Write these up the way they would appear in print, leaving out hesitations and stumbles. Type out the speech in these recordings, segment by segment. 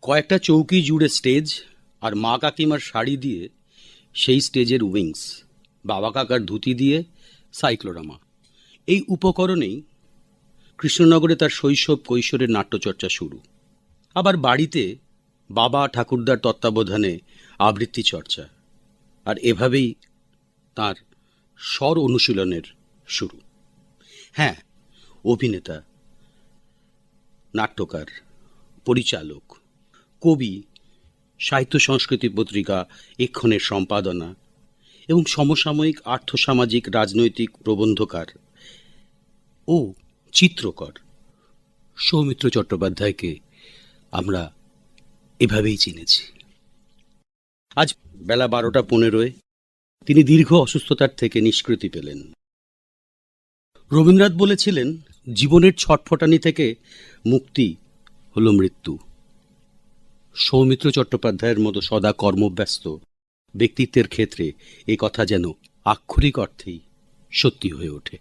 কয়েকটা চৌকি জুড়ে স্টেজ, আর মা কাকিমার শাড়ি দিয়ে সেই স্টেজের উইংস, বাবা কাকার ধুতি দিয়ে সাইক্লোরামা। এই উপকরণেই কৃষ্ণনগরে তার শৈশব কৈশোরের নাট্যচর্চা শুরু। আবার বাড়িতে বাবা ঠাকুরদার তত্ত্বাবধানে আবৃত্তি চর্চা, আর এভাবেই তার স্বর অনুশীলনের শুরু। হ্যাঁ, অভিনেতা, নাট্যকার, পরিচালক, কবি, সাহিত্য সংস্কৃতি পত্রিকা এক্ষণের সম্পাদনা এবং সমসাময়িক আর্থসামাজিক রাজনৈতিক প্রবন্ধকার ও চিত্রকর সৌমিত্র চট্টোপাধ্যায়কে আমরা এভাবেই চিনেছি। আজ বেলা 12:15 তিনি দীর্ঘ অসুস্থতার থেকে নিষ্কৃতি পেলেন। রবীন্দ্রনাথ বলেছিলেন, জীবনের ছটফটানি থেকে মুক্তি হল মৃত্যু। সৌমিত্র চট্টোপাধ্যায়ের মতো সদা কর্মব্যস্ত ব্যক্তিত্বের ক্ষেত্রে এ কথা যেন আক্ষরিক অর্থেই সত্যি হয়ে ওঠে।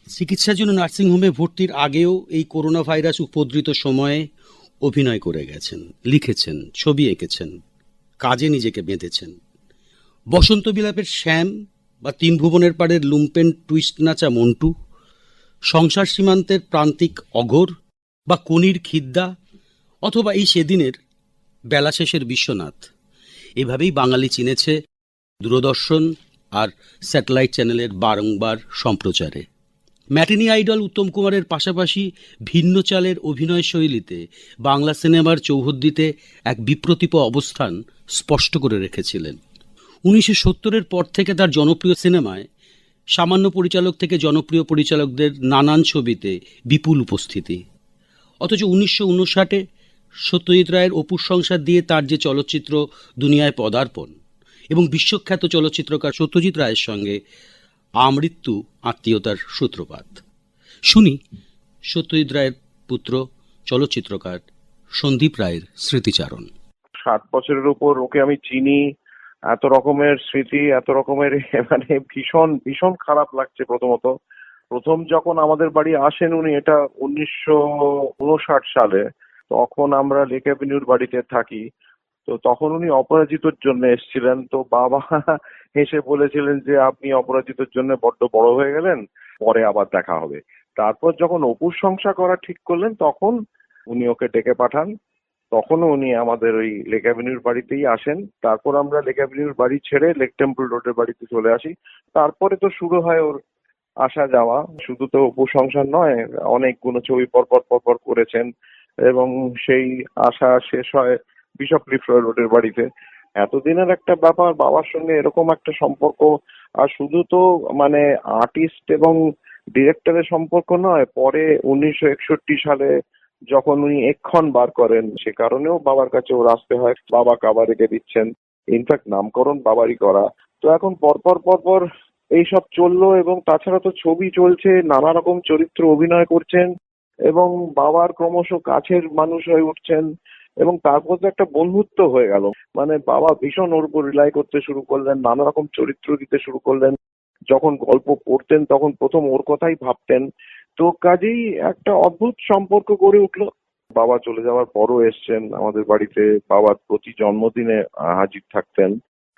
চিকিৎসার জন্য নার্সিংহোমে ভর্তির আগেও এই করোনা ভাইরাস উপদ্রুত সময়ে অভিনয় করে গেছেন, লিখেছেন, ছবি এঁকেছেন, কাজে নিজেকে বেঁধেছেন। বসন্ত বিলাপের শ্যাম বা তিন ভুবনের পাড়ের লুম্পেন টুইস্ট নাচা মন্টু, সংসার সীমান্তের প্রান্তিক অঘোর বা কনির খিদ্দা, অথবা এই সেদিনের বেলা শেষের বিশ্বনাথ, এভাবেই বাঙালি চিনেছে দূরদর্শন আর স্যাটেলাইট চ্যানেলের বারংবার সম্প্রচারে। ম্যাটিনি আইডল উত্তম কুমারের পাশাপাশি ভিন্ন চালের অভিনয় শৈলীতে বাংলা সিনেমার চৌহদ্দিতে এক বিপ্রতীপ অবস্থান স্পষ্ট করে রেখেছিলেন। 1970-এর পর থেকে তার জনপ্রিয় সিনেমায় সামান্য পরিচালক থেকে জনপ্রিয় পরিচালকদের নানান ছবিতে বিপুল উপস্থিতি। অথচ 1959-এ সত্যজিৎ রায়ের অপুর সংসার দিয়ে তার যে চলচ্চিত্র দুনিয়ায় পদার্পণ এবং বিশ্বখ্যাত চলচ্চিত্রকার সত্যজিৎ রায়ের সঙ্গে আমৃত্যু আত্মীয়তার সূত্রপাত। শুনি সত্যজিৎ রায়ের পুত্র চলচ্চিত্রকার সন্দীপ রায়ের স্মৃতিচারণ। 7 বছরের উপর ওকে আমি চিনি, এত রকমের স্মৃতি, এত রকমের মানে ভীষণ ভীষণ খারাপ লাগছে। প্রথম যখন আমাদের বাড়ি আসেন উনি, এটা 1959 সালে, তখন আমরা লেক অ্যাভিনিউর বাড়িতে থাকি। তো তখন উনি অপরাজিতর জন্য এসেছিলেন। তো বাবা হেসে বলেছিলেন যে আপনি অপরাজিতর জন্য বড্ড বড় হয়ে গেলেন, পরে আবার দেখা হবে। তারপর যখন অপুর সংসার করা ঠিক করলেন তখন উনি ওকে ডেকে পাঠান। তখনও উনি আমাদের ওই লেক অ্যাভিনিউর বাড়িতেই আসেন। তারপর আমরা লেক অ্যাভিনিউর বাড়ি ছেড়ে লেক টেম্পল রোডের বাড়িতে চলে আসি। তারপরে তো শুরু হয় ওর আসা যাওয়া। শুধু তো অপু সংসার নয়, অনেকগুলো ছবি পরপর করেছেন এবং সেই আসা শেষ হয় বিশপ লিফ্রয় রোডের বাড়িতে। এতদিনের একটা ব্যাপার, বাবার সঙ্গে এরকম একটা সম্পর্ক। আর শুধু তো মানে আর্টিস্ট এবং ডিরেক্টরের সম্পর্ক নয়, পরে 1961 সালে যখন উনি এক্ষণ বার করেন, সে কারণেও বাবার কাছে ওর আসতে হয়। বাবা কাবা রেখে দিচ্ছেন, ইনফ্যাক্ট নামকরণ বাবারই করা। তো এখন পরপর এইসব চললো এবং তাছাড়া তো ছবি চলছে, নানা রকম চরিত্র অভিনয় করছেন এবং বাবার ক্রমশ কাছের মানুষ হয়ে উঠছেন এবং তারপর তো একটা বন্ধুত্ব হয়ে গেল। মানে বাবা ভীষণ ওর উপর রিলাই করতে শুরু করলেন, নানা রকম চরিত্র দিতে শুরু করলেন। যখন গল্প পড়তেন তখন প্রথম ওর কথাই ভাবতেন। তো কাজেই একটা অদ্ভুত সম্পর্ক গড়ে উঠলো। বাবা চলে যাওয়ার পরও এসছেন আমাদের বাড়িতে, বাবার প্রতি জন্মদিনে হাজির থাকতেন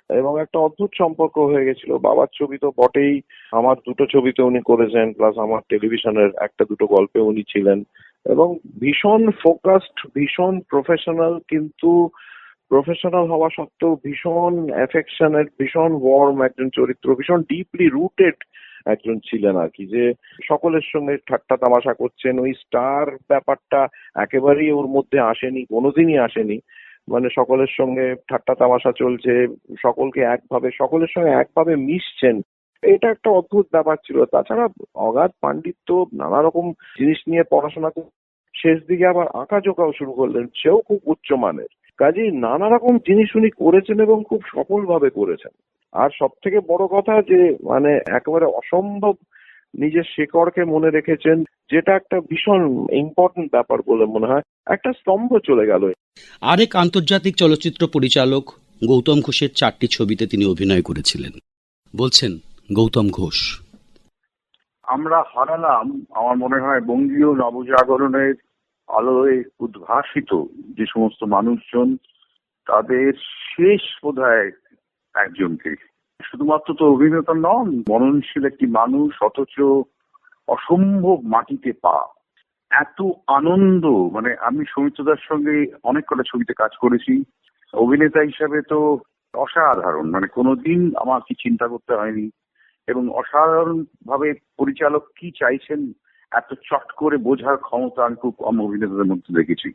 এবং একটা অদ্ভুত সম্পর্ক হয়ে গেছিল। বাবার ছবি তো বটেই, আমার 2টো ছবিতে উনি করেছেন, প্লাস আমার টেলিভিশনের 1-2 গল্পে উনি ছিলেন এবং ভীষণ ফোকাসড, ভীষণ প্রফেশনাল, কিন্তু প্রফেশনাল হওয়া সত্ত্বেও ভীষণ অ্যাফেকশনের, ভীষণ ওয়ার্ম একজন চরিত্র, ভীষণ ডিপলি রুটেড একজন ছিলেন আর কি। যে সকলের সঙ্গে ঠাট্টা তামাশা করছেন, ওই স্টার ব্যাপারটা একেবারেই ওর মধ্যে আসেনি, কোনোদিনই আসেনি। মানে সকলের সঙ্গে ঠাট্টা তামাশা চলছে, সকলের সঙ্গে একভাবে মিশছেন, এটা একটা অদ্ভুত ব্যাপার ছিল। তাছাড়া অগাধ পাণ্ডিত্য, নানা রকম জিনিস নিয়ে পড়াশোনা করে শেষ দিকে আবার আঁকাঝোঁকাও শুরু করলেন, সেও খুব উচ্চমানের। কাজেই নানা রকম জিনিস উনি করেছেন এবং খুব সফলভাবে করেছেন। আর সব থেকে বড় কথা যে মানে একেবারে অসম্ভব নিজের শেকড়কে মনে রেখেছেন, যেটা একটা ভীষণ ইম্পর্টেন্ট ব্যাপার বলে মনে হয়। একটা স্তম্ভ চলে গেল। আরেক আন্তর্জাতিক চলচ্চিত্র পরিচালক গৌতম ঘোষের 4টি ছবিতে তিনি অভিনয় করেছিলেন। বলছেন গৌতম ঘোষ, আমরা হারালাম আমার মনে হয় বঙ্গীয় নবজাগরণের আলোয় উদ্ভাসিত যে সমস্ত মানুষজন, তাদের শেষ বোধহয় একজনকে। শুধুমাত্র তো অভিনেতা নন, মননশীল একটি মানুষ, অথচ অসম্ভব মাটিতে পা। এত আনন্দ, মানে আমি সৌমিত্রদার সঙ্গে অনেক কটা ছবিতে কাজ করেছি। অভিনেতা হিসাবে তো অসাধারণ, মানে কোনোদিন আমাকে চিন্তা করতে হয়নি, এবং অসাধারণ ভাবে পরিচালক কি চাইছেন এত চট করে বোঝার ক্ষমতা আমি খুব কম অভিনেতাদের মধ্যে দেখেছি।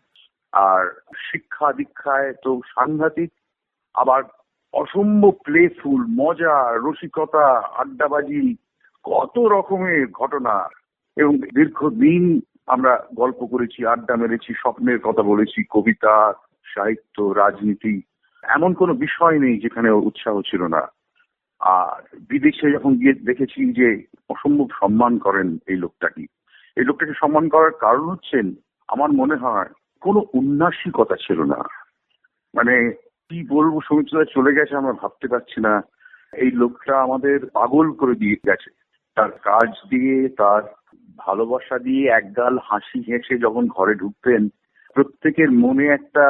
আর শিক্ষা দীক্ষায় তো সাংঘাতিক, আবার অসম্ভব প্লেফুল, মজা, রসিকতা, আড্ডাবাজি, কত রকমের ঘটনা। এবং দীর্ঘদিন আমরা গল্প করেছি, আড্ডা মেরেছি, স্বপ্নের কথা বলেছি, কবিতা, সাহিত্য, রাজনীতি, এমন কোনো বিষয় নেই যেখানে ওর উৎসাহ ছিল না। আর বিদেশে যখন গিয়ে দেখেছি যে অসম্ভব সম্মান করেন এই লোকটাকে। এই লোকটাকে সম্মান করার কারণ হচ্ছেন, আমার মনে হয় কোনো উন্নাসিকতা ছিল না। মানে কি বলবো, সৌমিত্রদা চলে গেছে আমরা ভাবতে পারছি না। এই লোকটা আমাদের পাগল করে দিয়ে গেছে। তার কাজ দিয়ে, তার ভালোবাসা দিয়ে, একগাল হাসি হেসে যখন ঘরে ঢুকতেন, প্রত্যেকের মনে একটা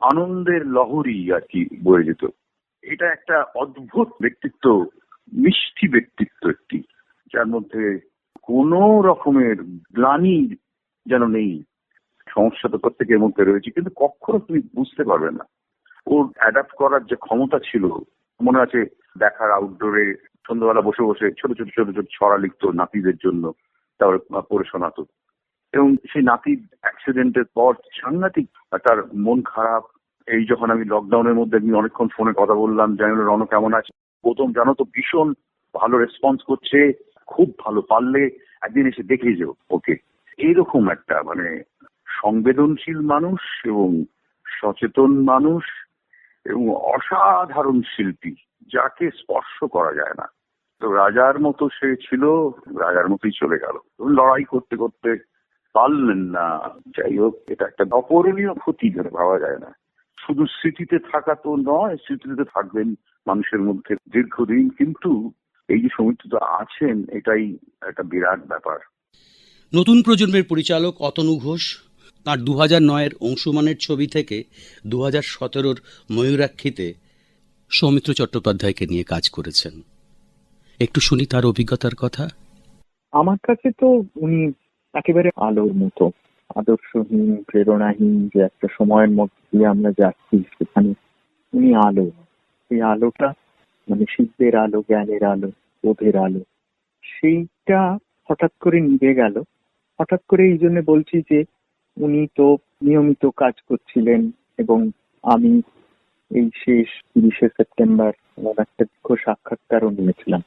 আনন্দের লহরী আর কি বয়ে যেত। এটা একটা অদ্ভুত ব্যক্তিত্ব, মিষ্টি ব্যক্তিত্ব একটি, যার মধ্যে কোনো রকমের গ্লানি যেন নেই। সমস্যা তো প্রত্যেকের মধ্যে রয়েছে, কিন্তু কখনো তুমি বুঝতে পারবে না। ওর অ্যাডাপ্ট করার যে ক্ষমতা ছিল, মনে আছে দেখার আউটডোরে সন্ধ্যাবেলা বসে বসে ছোট ছোট ছোট ছোট ছড়া লিখতো নাতিদের জন্য, তারপরে পড়ে শোনাতো। এবং সেই নাতির অ্যাক্সিডেন্টের পর সাংঘাতিক তার মন খারাপ। এই যখন আমি লকডাউনের মধ্যে একদিন অনেকক্ষণ ফোনে কথা বললাম, জানি না রণ কেমন আছে, প্রথম জানো তো ভীষণ ভালো রেসপন্স করছে, খুব ভালো, পারলে একদিন এসে দেখে যেও ওকে। এইরকম একটা মানে সংবেদনশীল মানুষ এবং সচেতন মানুষ এবং অসাধারণ শিল্পী, যাকে স্পর্শ করা যায় না। তো রাজার মতো সে ছিল, রাজার মতোই চলে গেল। লড়াই করতে করতে পারলেন না। যাই হোক, এটা একটা অপূরণীয় ক্ষতি, ধরে ভাবা যায় না। শুধু স্মৃতিতে থাকা তো নয়, স্মৃতিতে থাকবেন মানুষের মধ্যে দীর্ঘদিন, কিন্তু এই যে সৌমিত্রদা আছেন, এটাই একটা বিরাট ব্যাপার। নতুন প্রজন্মের পরিচালক অতনু ঘোষ তাঁর 2009-এর অংশুমানের ছবি থেকে 2017-র ময়ূরাক্ষীতে সৌমিত্র চট্টোপাধ্যায়কে নিয়ে কাজ করেছেন। একটু শুনি তার অভিজ্ঞতার কথা। আমার কাছে তো উনি একেবারে আলোর মতো, আদর্শহীন, প্রেরণাহীন যে একটা সময়ের মধ্যে দিয়ে আমরা যাচ্ছি, সেখানে উনি আলো। এই আলোটা মানে শিল্পের আলো, জ্ঞানের আলো, বোধের আলো, সেইটা হঠাৎ করে নিভে গেল। হঠাৎ করে এই জন্য বলছি যে উনি তো নিয়মিত কাজ করছিলেন, এবং আমি এই শেষ 30শে সেপ্টেম্বর ওনার একটা দীর্ঘ সাক্ষাৎকারও নিয়েছিলাম।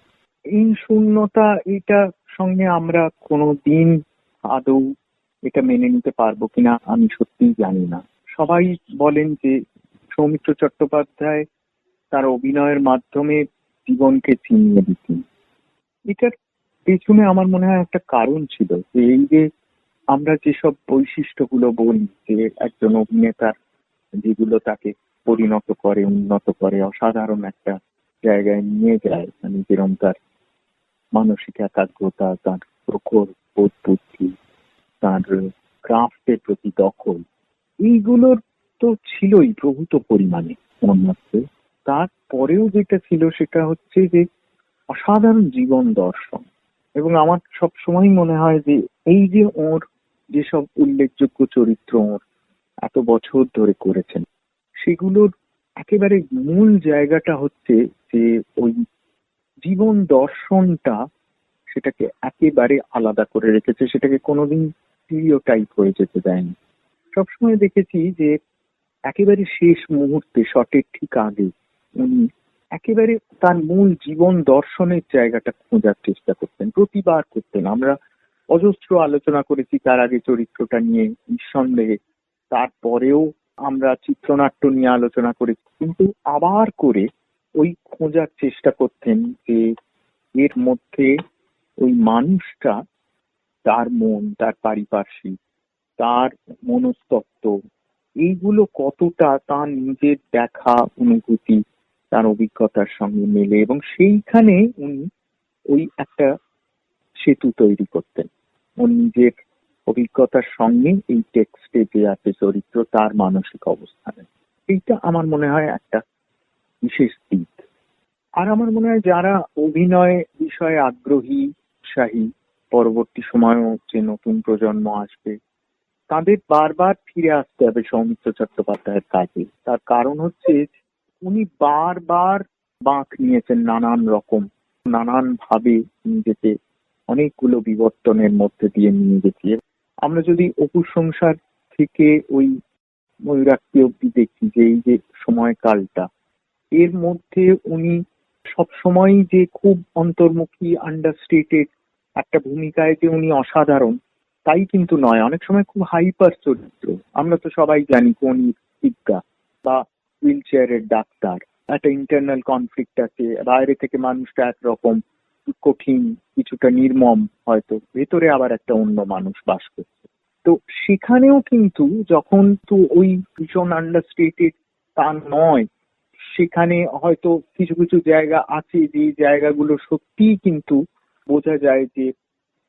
এই শূন্যতা, এইটা সঙ্গে আমরা কোনোদিন আদৌ এটা মেনে নিতে পারবো কিনা আমি সত্যিই জানি না। সবাই বলেন যে সৌমিত্র চট্টোপাধ্যায় তার অভিনয়ের মাধ্যমে জীবনকে চিনিয়ে দিতেন। এটার পেছনে আমার মনে হয় একটা কারণ ছিল, যে এই যে আমরা যেসব বৈশিষ্ট্যগুলো বলি যে একজন অভিনেতার, যেগুলো তাকে পরিণত করে, উন্নত করে, অসাধারণ একটা জায়গায় নিয়ে যায়, মানে যেরকম তার মানসিক একাগ্রতা, তার প্রখর বোধ বুদ্ধি, তার ক্রাফটের প্রতি দখল, এইগুলোর তো ছিলই প্রভূত পরিমাণে ওর মধ্যে। তারপরেও যেটা ছিল সেটা হচ্ছে যে অসাধারণ জীবন দর্শন। এবং আমার সব সময় মনে হয় যে এই যে ওর যেসব উল্লেখযোগ্য চরিত্র ওর এত বছর ধরে করেছেন, সেগুলোর একেবারে মূল জায়গাটা হচ্ছে যে ওই জীবন দর্শনটা সেটাকে একেবারে আলাদা করে রেখেছে, সেটাকে কোনোদিন স্টিরিওটাইপ হয়ে যেতে দেয়নি। সবসময় দেখেছি যে একেবারে শেষ মুহূর্তে, শটের ঠিক আগে, উনি একেবারে তার মূল জীবন দর্শনের জায়গাটা খোঁজার চেষ্টা করতেন, প্রতিবার করতেন। আমরা অজস্র আলোচনা করেছি তার আগে চরিত্রটা নিয়ে, নিঃসন্দেহে। তারপরেও আমরা চিত্রনাট্য নিয়ে আলোচনা করেছি, কিন্তু আবার করে ওই খোঁজার চেষ্টা করতেন যে এর মধ্যে ওই মানুষটা, তার মন, তার পারিপার্শ্বিক, তার মনস্তত্ত্ব, এইগুলো কতটা তার নিজের দেখা অনুভূতি, তার অভিজ্ঞতার সঙ্গে মেলে, এবং সেইখানে উনি ওই একটা সেতু তৈরি করতেন। ওর নিজের অভিজ্ঞতার সঙ্গে এই টেক্সটে যে আছে চরিত্র তার মানসিক অবস্থানে, এইটা আমার মনে হয় একটা বিশেষ দিক। আর আমার মনে হয় যারা অভিনয় বিষয়ে আগ্রহী, উৎসাহী, পরবর্তী সময়েও যে নতুন প্রজন্ম আসবে তাদের বারবার ফিরে আসতে হবে সৌমিত্র চট্টোপাধ্যায়ের কাজে। তার কারণ হচ্ছে উনি বারবার বাঁক নিয়েছেন নানান রকম, নানান ভাবে নিজেকে অনেকগুলো বিবর্তনের মধ্যে দিয়ে নিয়ে গেছে। আমরা যদি অপুর সংসার থেকে ওই ময়ূরাক্ষী অব্দি দেখি যে এই যে সময়কালটা, এর মধ্যে উনি সবসময়ই যে খুব অন্তর্মুখী, আন্ডারস্টেটেড একটা ভূমিকায় যে উনি অসাধারণ তাই কিন্তু নয়। অনেক সময় খুব হাইপার চরিত্র, আমরা তো সবাই জানি কোন বিজ্ঞা বা হুইল চেয়ারের ডাক্তার, একটা ইন্টারনাল কনফ্লিক্ট আছে, বাইরে থেকে মানুষটা একরকম কঠিন, কিছুটা নির্মম, হয়তো ভেতরে আবার একটা অন্য মানুষ বাস করছে। তো সেখানেও কিন্তু যখন তো ওই ভীষণ আন্ডারস্টেটেড তা নয়, সেখানে হয়তো কিছু কিছু জায়গা আছে যে জায়গাগুলো সত্যিই কিন্তু বোঝা যায় যে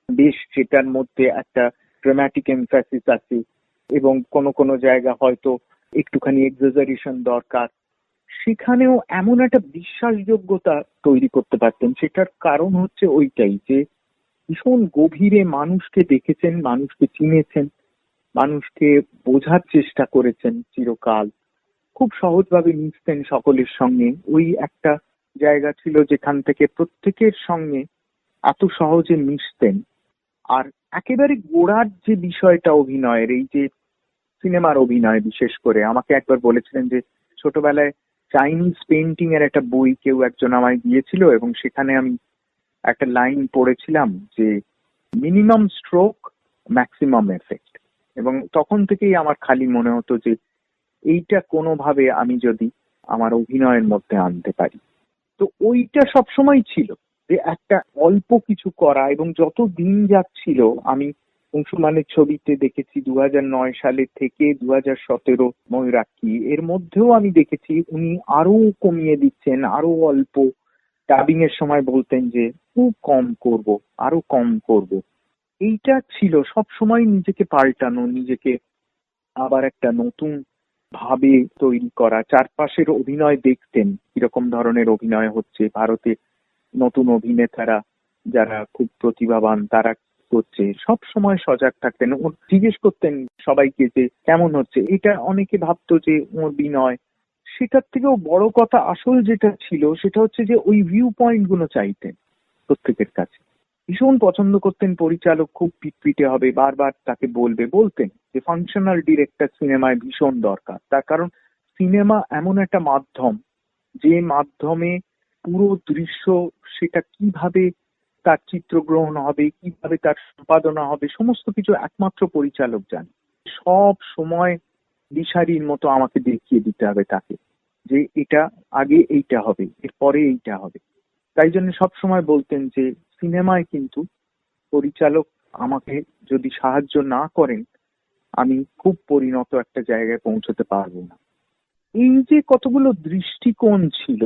বেশ যেটার মধ্যে একটা ড্রামাটিক এমফ্যাসিস আছে এবং কোনো কোনো জায়গা হয়তো একটুখানি এক্সাজারেশন দরকার। সেখানেও এমন একটা বিশ্বাসযোগ্যতা তৈরি করতে পারতেন। সেটার কারণ হচ্ছে ওইটাই যে ভীষণ গভীরে মানুষকে দেখেছেন, মানুষকে চিনেছেন, মানুষকে বোঝার চেষ্টা করেছেন চিরকাল, খুব সহজভাবে মিশতেন সকলের সঙ্গে। ওই একটা জায়গা ছিল যেখান থেকে প্রত্যেকের সঙ্গে এত সহজে মিশতেন। আর একেবারে গোড়ার যে বিষয়টা অভিনয়ের, এই যে সিনেমার অভিনয় বিশেষ করে, আমাকে একবার বলেছিলেন যে ছোটবেলায় চাইনিজ পেইন্টিং এর একটা বই কেউ একজন আমায় দিয়েছিল এবং সেখানে আমি একটা লাইন পড়েছিলাম যে মিনিমাম স্ট্রোক ম্যাক্সিমাম এফেক্ট, এবং তখন থেকেই আমার খালি মনে হতো যে এইটা কোনোভাবে আমি যদি আমার অভিনয়ের মধ্যে আনতে পারি। তো ওইটা সবসময় ছিল যে একটা অল্প কিছু করা, এবং যত দিন যাচ্ছিল আমি অংশুমানের ছবিতে দেখেছি 2009 সালে থেকে 2017 ময়ূরাক্ষী, এর মধ্যেও আমি দেখেছি উনি আরো কমিয়ে দিচ্ছেন, আরো অল্প। ডাবিং এর সময় বলতেন যে খুব কম করব, আরো কম করব। এইটা ছিল সব সময় নিজেকে পাল্টানো, নিজেকে আবার একটা নতুন ভাবে তৈরি করা। চারপাশের অভিনয় দেখতেন কিরকম ধরনের অভিনয় হচ্ছে, ভারতে নতুন অভিনেতারা যারা খুব প্রতিভাবান তারা করছে, সব সময় সজাগ থাকতেন। ও জিজ্ঞেস করতেন সবাইকে যে কেমন হচ্ছে। এটা অনেকে ভাবতো যে ওর বিনয়, সেটার থেকেও বড় কথা আসল যেটা ছিল সেটা হচ্ছে যে ওই ভিউ পয়েন্ট গুলো চাইতেন প্রত্যেকের কাছে। ভীষণ পছন্দ করতেন পরিচালক খুব পিটপিটে হবে, বারবার তাকে বলতেন যে ফাংশনাল ডিরেক্টর সিনেমায় ভীষণ দরকার। তার কারণ সিনেমা এমন একটা মাধ্যম যে মাধ্যমে পুরো দৃশ্য, সেটা কিভাবে তার চিত্রগ্রহণ হবে, কিভাবে তার সম্পাদনা হবে, সমস্ত কিছু একমাত্র পরিচালক জানে। সব সময় দিশারির মতো আমাকে দেখিয়ে দিতে হবে তাকে যে এটা আগে এইটা হবে, এরপরে এইটা হবে। তাই জন্য সব সময় বলতেন যে সিনেমায় কিন্তু পরিচালক আমাকে যদি সাহায্য না করেন আমি খুব পরিণত একটা জায়গায় পৌঁছতে পারবো না। এই যে কতগুলো দৃষ্টিকোণ ছিল,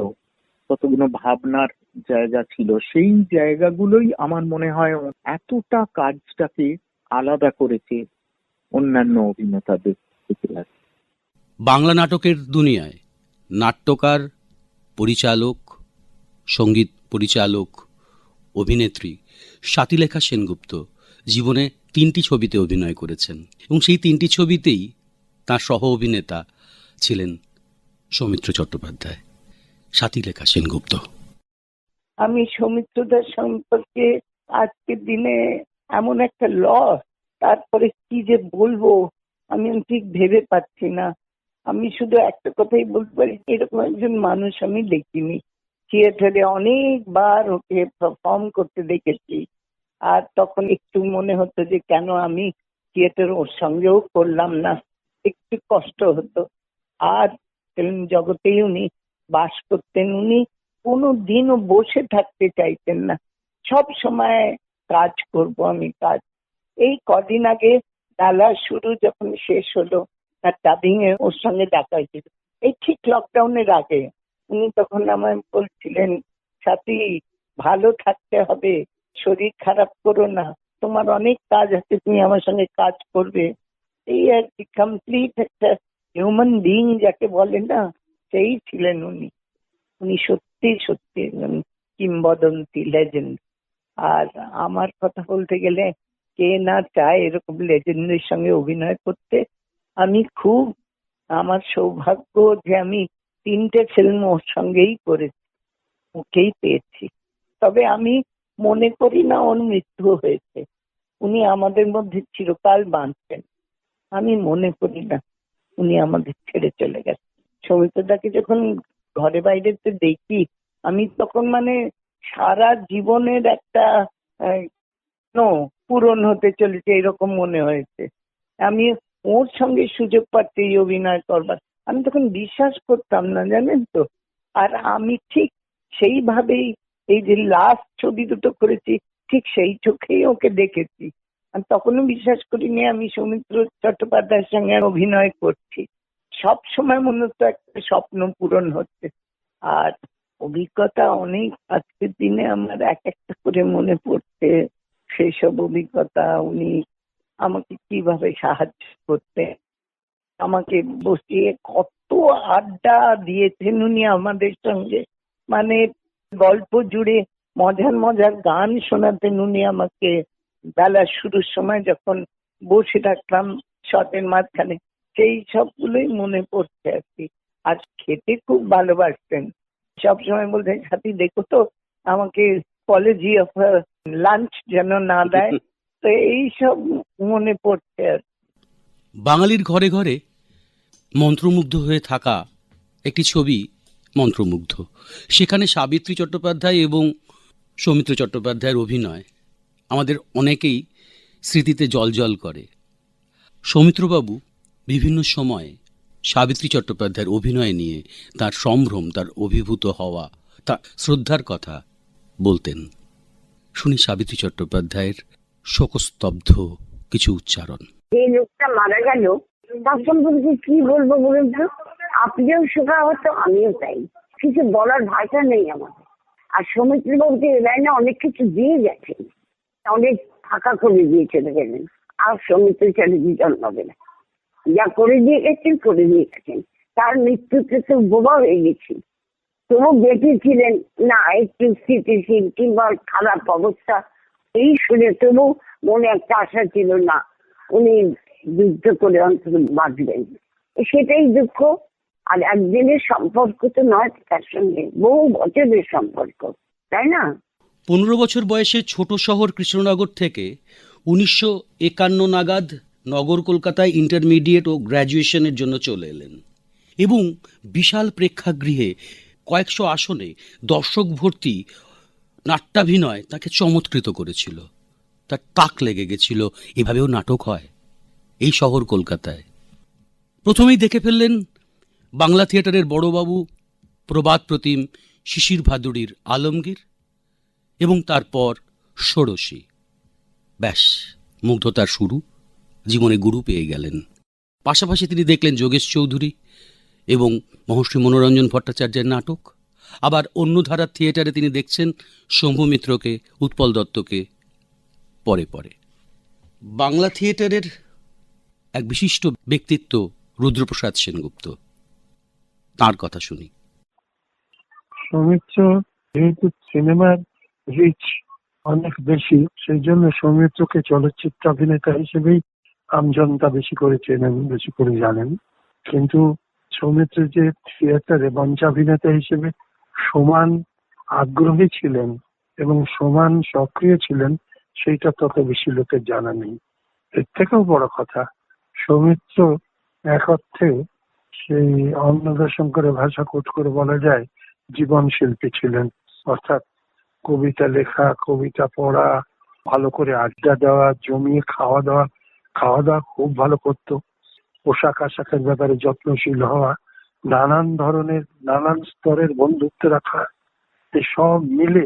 কতগুলো ভাবনার জায়গা ছিল, সেই জায়গাগুলোই আমার মনে হয় এতটা কাজটাকে আলাদা করেছে অন্যান্য অভিনেতাদের থেকে। বাংলা নাটকের দুনিয়ায় নাট্যকার, পরিচালক, সঙ্গীত পরিচালক, অভিনেত্রী স্বাতিলেখা সেনগুপ্ত জীবনে 3টি ছবিতে অভিনয় করেছেন এবং সেই 3টি ছবিতেই তাঁর সহ অভিনেতা ছিলেন সৌমিত্র চট্টোপাধ্যায়। স্বাতিলেখা সেনগুপ্ত। আমি সৌমিত্রদার সম্পর্কে আজকের দিনে এমন একটা লস, তারপরে কি যে বলবো আমি ঠিক ভেবে পাচ্ছি না। আমি শুধু একটা কথাই বলতে পারি, এরকম একজন মানুষ আমি দেখিনি। থিয়েটারে অনেকবার ওকে পারফর্ম করতে দেখেছি, আর তখন একটু মনে হতো যে কেন আমি থিয়েটার ওর সঙ্গেও করলাম না, একটু কষ্ট হতো। আর ফিল্ম জগতেই উনি বাস করতেন। উনি কোনো দিনও বসে থাকতে চাইতেন না, সব সময় কাজ করব আমি কাজ। এই কদিন আগে ডালা শুরু যখন শেষ হলো, তার ডাবিং এ ওর সঙ্গে দেখা হয়েছিল, এই ঠিক লকডাউনের আগে। উনি তখন আমায় বলছিলেন, সাথী ভালো থাকতে হবে, শরীর খারাপ করো না, তোমার অনেক কাজ আছে, তুমি আমার সঙ্গে কাজ করবে। এই আর কি, কমপ্লিট একটা হিউম্যান বিইং যাকে বলে না, সেই ছিলেন উনি। উনি সত্যি সত্যি একজন কিংবদন্তি, লেজেন্ড। আর আমার কথা বলতে গেলে, কে না চায় এরকম লেজেন্ডের সঙ্গে অভিনয় করতে। আমি খুব, আমার সৌভাগ্য যে আমি 3টে ফিল্ম ওর সঙ্গেই করেছি, ওকেই পেয়েছি। তবে আমি মনে করি না ওর মৃত্যু হয়েছে। উনি আমাদের মধ্যে চিরকাল বাঁচবেন। আমি মনে করি না উনি আমাদের ছেড়ে চলে গেছেন। সৌমিত্রদাকে যখন ঘরে বাইরেতে দেখি, আমি তখন মানে সারা জীবনের একটা পূরণ হতে চলেছে এরকম মনে হয়েছে। আমি ওর সঙ্গে সুযোগ পাচ্ছি এই অভিনয় করবার, আমি তখন বিশ্বাস করতাম না, জানেন তো। আর আমি ঠিক সেইভাবেই এই যে লাস্ট ছবি দুটো করেছি, ঠিক সেই চোখেই ওকে দেখেছি। আর তখনও বিশ্বাস করিনি আমি সৌমিত্র চট্টোপাধ্যায়ের সঙ্গে অভিনয় করছি। সব সময় মনে হতো একটা স্বপ্ন পূরণ হচ্ছে। আর অভিজ্ঞতা অনেক, আজকের দিনে আমার এক একটা করে মনে পড়ছে সেই সব অভিজ্ঞতা। উনি আমাকে কিভাবে সাহায্য করতেন, আমাকে বসিয়ে কত আড্ডা দিয়েছেন উনি আমাদের সঙ্গে। মানে গল্প জুড়ে মজার মজার গান শোনাতেন উনি আমাকে বেলা শুরুর সময়, যখন বসে থাকতাম শটের মাঝখানে। সেই সবগুলোই মনে পড়ছে আর কি। আর খেতে খুব ভালোবাসতেন, সবসময় বলতেন, সাথী দেখো তো আমাকে কলেজি অফ লাঞ্চ যেন না দেয়। তো এই সব মনে পড়ছে আর কি। বাঙালির ঘরে ঘরে মন্ত্রমুগ্ধ হয়ে থাকা একটি ছবি মন্ত্রমুগ্ধ। সেখানে সাবিত্রী চট্টোপাধ্যায় এবং সৌমিত্র চট্টোপাধ্যায়ের অভিনয় আমাদের অনেকেই স্মৃতিতে জলজল করে। সৌমিত্রবাবু বিভিন্ন সময়ে সাবিত্রী চট্টোপাধ্যায়ের অভিনয় নিয়ে তার সম্ভ্রম, তার অভিভূত হওয়া, তার শ্রদ্ধার কথা বলতেন। শুনি সাবিত্রী চট্টোপাধ্যায়ের শোকস্তব্ধ কিছু উচ্চারণ। যে লোকটা মারা গেল তার সম্পর্কে কি বলবো বলুন তো? আপনিও শোকা হতো, আমিও তাই। কিছু বলার ভাষা নেই আমার। আর সৌমিত্র বাবুকে এ লাইনে অনেক কিছু দিয়ে গেছেন, অনেক ফাঁকা করে দিয়ে চলে গেলেন। আর সৌমিত্র চ্যাটার্জি জন্মাবে না, যা করে দিয়ে গেছেন। তার মৃত্যুতে তো বোবা হয়ে গেছি। তবু বেঁচে ছিলেন না, একটু স্থিতিশীল কিংবা খারাপ অবস্থা এই শুনে তবু মনে একটা আশা ছিল, না উনি যুদ্ধ করে অন্তত বাঁচবেন। সেটাই দুঃখ। আর একদিনের সম্পর্ক তো নয়, তার সঙ্গে বহু বছরের সম্পর্ক, তাই না? 15 বছর বয়সে ছোট শহর কৃষ্ণনগর থেকে 1951 নাগাদ নগর কলকাতায় ইন্টারমিডিয়েট ও গ্র্যাজুয়েশনের জন্য চলে এলেন এবং বিশাল প্রেক্ষাগৃহে কয়েকশো আসনে দর্শক ভর্তি নাট্যাভিনয় তাকে চমৎকৃত করেছিল। তার তাক লেগে গেছিল, এভাবেও নাটক হয় এই শহর কলকাতায়। প্রথমেই দেখে ফেললেন বাংলা থিয়েটারের বড়বাবু, প্রবাদ প্রতিম শিশির ভাদুড়ির আলমগীর, এবং তারপর ষোড়শী। ব্যাস, মুগ্ধতার শুরু, জীবনে গুরু পেয়ে গেলেন। পাশাপাশি তিনি দেখলেন যোগেশ চৌধুরী এবং মহর্ষি মনোরঞ্জন ভট্টাচার্যের নাটক। আবার অন্য ধারার থিয়েটারে তিনি দেখছেন শম্ভু মিত্রকে, উৎপল দত্তকে। পরে পরে বাংলা থিয়েটারের এক বিশিষ্ট ব্যক্তিত্ব রুদ্রপ্রসাদ সেনগুপ্ত, তার কথা শুনি। সৌমিত্র যেহেতু সিনেমার রিচ অনেক বেশি, সেই জন্য সৌমিত্রকে চলচ্চিত্র অভিনেতা হিসেবেই আমজনতা বেশি করে চেনেন, বেশি করে জানেন। কিন্তু সৌমিত্র যে থিয়েটারে মঞ্চাভিনেতা হিসেবে সমান আগ্রহী ছিলেন এবং সমান সক্রিয় ছিলেন, সেইটা তত বেশি লোকের জানা নেই। এর থেকেও বড় কথা, সৌমিত্র এক অর্থে সেই অন্নদাশঙ্করের ভাষা কোট করে বলা যায় জীবন শিল্পী ছিলেন। অর্থাৎ কবিতা লেখা, কবিতা পড়া, ভালো করে আড্ডা দেওয়া, জমিয়ে খাওয়া দাওয়া খুব ভালো করতো। পোশাক আশাকের ব্যাপারে যত্নশীল হওয়া, নানান ধরনের নানান স্তরের বন্ধুত্ব রাখা, এসব মিলে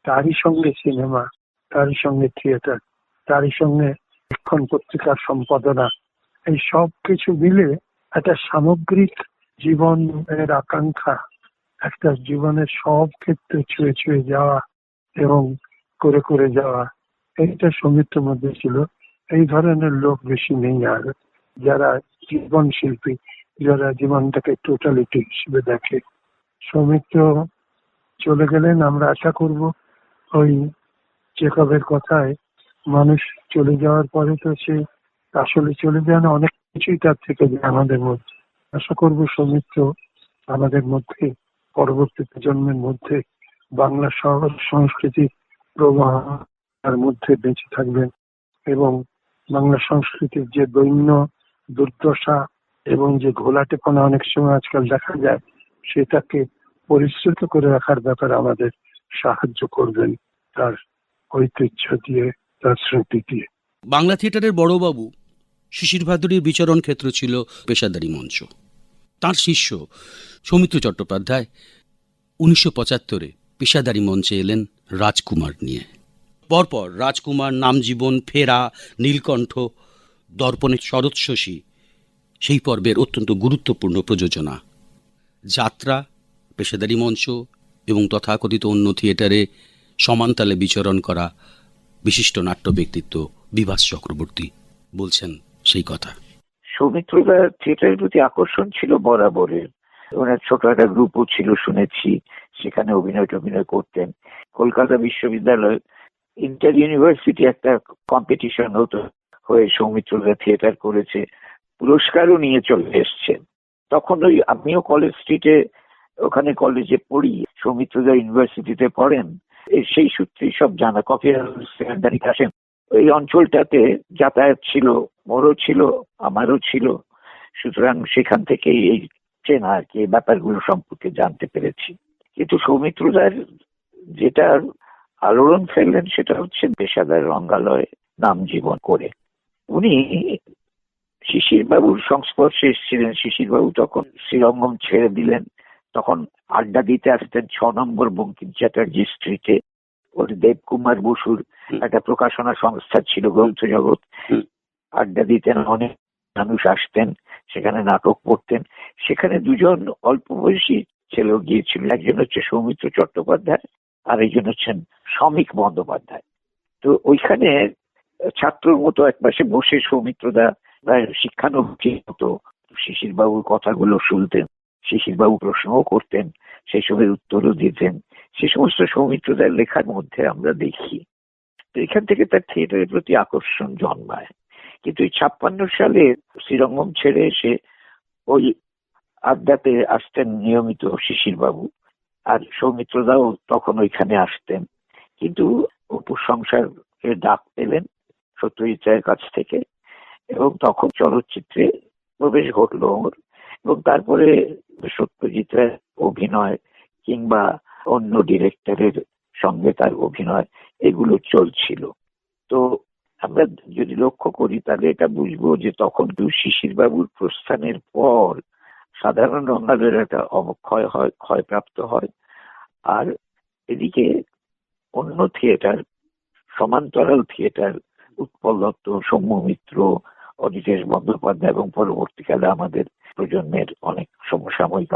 তারই সঙ্গে সিনেমা, তারই সঙ্গে থিয়েটার, তারই সঙ্গে লিখন পত্রিকার সম্পাদনা, এই সব কিছু মিলে একটা সামগ্রিক জীবনের আকাঙ্ক্ষা, একটা জীবনের সব ক্ষেত্রে ছুঁয়ে ছুঁয়ে যাওয়া এবং করে করে যাওয়া, এইটা সৌমিত্রের মধ্যে ছিল। এই ধরনের লোক বেশি নেই আর, যারা জীবন শিল্পী, যারা জীবনটাকে টোটালিটি হিসেবে দেখে। সৌমিত্র চলে গেলেন, আমরা আশা করব ওই চেকবের কথায়, মানুষ চলে যাওয়ার পরে তো সে আসলে চলে যায় না, অনেক কিছুই তার থেকে যায় আমাদের মধ্যে। আশা করব সৌমিত্র আমাদের মধ্যে, পরবর্তী প্রজন্মের মধ্যে বাংলা সংস্কৃতির প্রবাহ তার মধ্যে বেঁচে থাকবেন এবং বাংলা সংস্কৃতির যে দৈন্য দুর্দশা এবং যে ঘোলাটেপনা অনেক সময় আজকাল দেখা যায়, সেটাকে পরিশ্রুত করে রাখার ব্যাপারে আমাদের সাহায্য করবেন তার ঐতিহ্য দিয়ে, তার স্মৃতি দিয়ে। বাংলা থিয়েটারের বড়বাবু শিশির ভাদুরীর বিচরণ ক্ষেত্র ছিল পেশাদারি মঞ্চ। তার শিষ্য সৌমিত্র চট্টোপাধ্যায় 1975-এ পেশাদারি মঞ্চে এলেন রাজকুমার নিয়ে। পরপর রাজকুমার, নামজীবন, ফেরা, নীলকণ্ঠ, দর্পণের শরৎ শশী সেই পর্বের অত্যন্ত গুরুত্বপূর্ণ প্রযোজনা। যাত্রা, পেশাদারি মঞ্চ এবং তথাকথিত অন্য থিয়েটারে সমানতালে বিচরণ করা বিশিষ্ট নাট্য ব্যক্তিত্ব বিভাস চক্রবর্তী বলছেন সেই কথা। সৌমিত্রদার থিয়েটারের প্রতি আকর্ষণ ছিল বরাবরের। ওনার ছোট একটা গ্রুপও ছিল শুনেছি, সেখানে অভিনয় করতেন। কলকাতা বিশ্ববিদ্যালয় ইন্টার ইউনিভার্সিটি একটা কম্পিটিশন হতো, হয়ে সৌমিত্রদা থিয়েটার করেছে, পুরস্কারও নিয়ে চলে এসছেন। তখন ওই আমিও কলেজ স্ট্রিটে ওখানে কলেজে পড়ি, সৌমিত্রদা ইউনিভার্সিটিতে পড়েন, সেই সূত্রেই সব জানা। কফি আসেন ওই অঞ্চলটাতে যাতায়াত ছিল, ওরও ছিল, আমারও ছিল। সুতরাং সেখান থেকে এই চেনা আর কি, ব্যাপারগুলো সম্পর্কে জানতে পেরেছি। কিন্তু সৌমিত্রদার যেটা আলোড়ন ফেললেন সেটা হচ্ছে পেশাদার রঙ্গালয়ে নাম জীবন করে। উনি শিশির বাবুর সংস্পর্শে এসেছিলেন। শিশির বাবু তখন শ্রীরঙ্গম ছেড়ে দিলেন, তখন আড্ডা দিতে আসতেন 6 নম্বর বঙ্কিম চ্যাটার্জি স্ট্রিটে। ওর দেবকুমার বসুর একটা প্রকাশনা সংস্থা ছিল, গ্রন্থ জগৎ। আড্ডা দিতেন, অনেক মানুষ আসতেন, সেখানে নাটক পড়তেন। সেখানে দুজন অল্প বয়সী ছেলেও গিয়েছিল, একজন হচ্ছে সৌমিত্র চট্টোপাধ্যায় আর একজন হচ্ছেন শ্রমিক বন্দ্যোপাধ্যায়। তো ওইখানে ছাত্রর মতো একপাশে বসে সৌমিত্রদা শিক্ষানুভূতির মতো শিশির বাবুর কথাগুলো শুনতেন, শিশির বাবু প্রশ্নও করতেন, সেই সময় উত্তরও দিতেন। সে সমস্ত সৌমিত্রদার লেখার মধ্যে আমরা দেখি। তো এখান থেকে তার থিয়েটারের প্রতি আকর্ষণ জন্মায়। কিন্তু 56 সালে শ্রীরঙ্গম ছেড়ে এসে ওই আড্ডাতে আসতেন নিয়মিত শিশির বাবু, আর সৌমিত্রদাও তখন ওইখানে আসতেন। কিন্তু অপুর সংসারের ডাক পেলেন সত্যজিৎ রায়ের কাছ থেকে, এবং তখন চলচ্চিত্রে প্রবেশ ঘটলো ওর। এবং তারপরে সত্যজিৎ রায়ের অভিনয় কিংবা অন্য ডিরেক্টরের সঙ্গে তার অভিনয়, এগুলো চলছিল। তো আমরা যদি লক্ষ্য করি তাহলে এটা বুঝবো যে তখন শিশির বাবুর প্রস্থানের পর সাধারণ রঙ্গালয়ের একটা অবক্ষয় হয়, ক্ষয়প্রাপ্ত হয়। আর এদিকে অন্য থিয়েটার, সমান্তরাল থিয়েটার, উৎপল দত্ত, সৌম্য মিত্র, অজিতেশ বন্দ্যোপাধ্যায় এবং পরবর্তীকালে আমাদের প্রজন্মের অনেক সমসাময়িক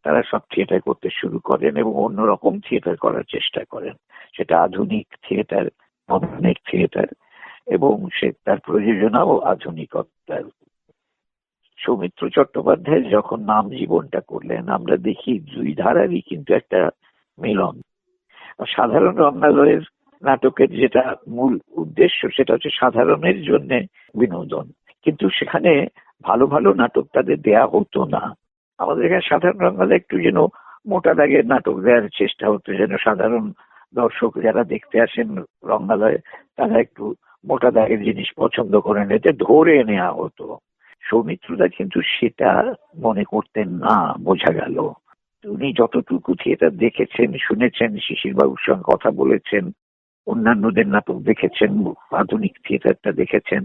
তারা সব থিয়েটার করতে শুরু করেন এবং অন্যরকম থিয়েটার করার চেষ্টা করেন। সেটা আধুনিক থিয়েটার, মডার্ন থিয়েটার, এবং সে তার প্রযোজনাও আধুনিকতার। সৌমিত্র চট্টোপাধ্যায় যখন নাম জীবনটা করলেন, আমরা দেখি দুই ধারারই কিন্তু একটা মিলন। সাধারণ রঙ্গালয়ের নাটকের যেটা মূল উদ্দেশ্য সেটা হচ্ছে সাধারণের জন্য বিনোদন, কিন্তু সেখানে ভালো ভালো নাটক তাদের দেয়া হতো না। আমাদের এখানে সাধারণ রঙ্গালয় একটু যেন মোটা দাগের নাটক দেওয়ার চেষ্টা হতো, যেন সাধারণ দর্শক যারা দেখতে আসেন রঙ্গালয়ে তারা একটু মোটা দাগের জিনিস পছন্দ করেন, এতে ধরে নেওয়া হতো। সৌমিত্রদা কিন্তু সেটা মনে করতেন না, বোঝা গেল। উনি যতটুকু থিয়েটার দেখেছেন, শুনেছেন, শিশির বাবুর সঙ্গে কথা বলেছেন, অন্যান্যদের নাটক দেখেছেন, আধুনিক থিয়েটারটা দেখেছেন,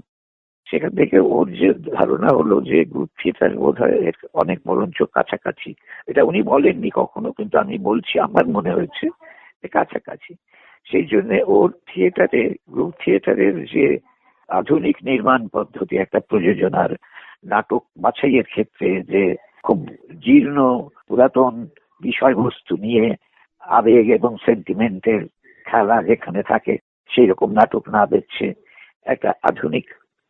সেখান থেকে ওর যে ধারণা হলো যে গ্রুপ থিয়েটার বোধ হয় অনেক বরঞ্চ কাছাকাছি। এটা উনি বলেননি কখনো, কিন্তু আমি বলছি আমার মনে হয়েছে কাছাকাছি। সেই জন্য ওর থিয়েটারে, গ্রুপ থিয়েটারের যে আধুনিক নির্মাণ পদ্ধতি, একটা প্রযোজনার নাটক বাছাইয়ের ক্ষেত্রে যে খুব জীর্ণ পুরাতন বিষয়বস্তু নিয়ে আবেগ এবং সেন্টিমেন্টের খেলা যেখানে থাকে, সেই রকম নাটক না বেছে একটা আধুনিক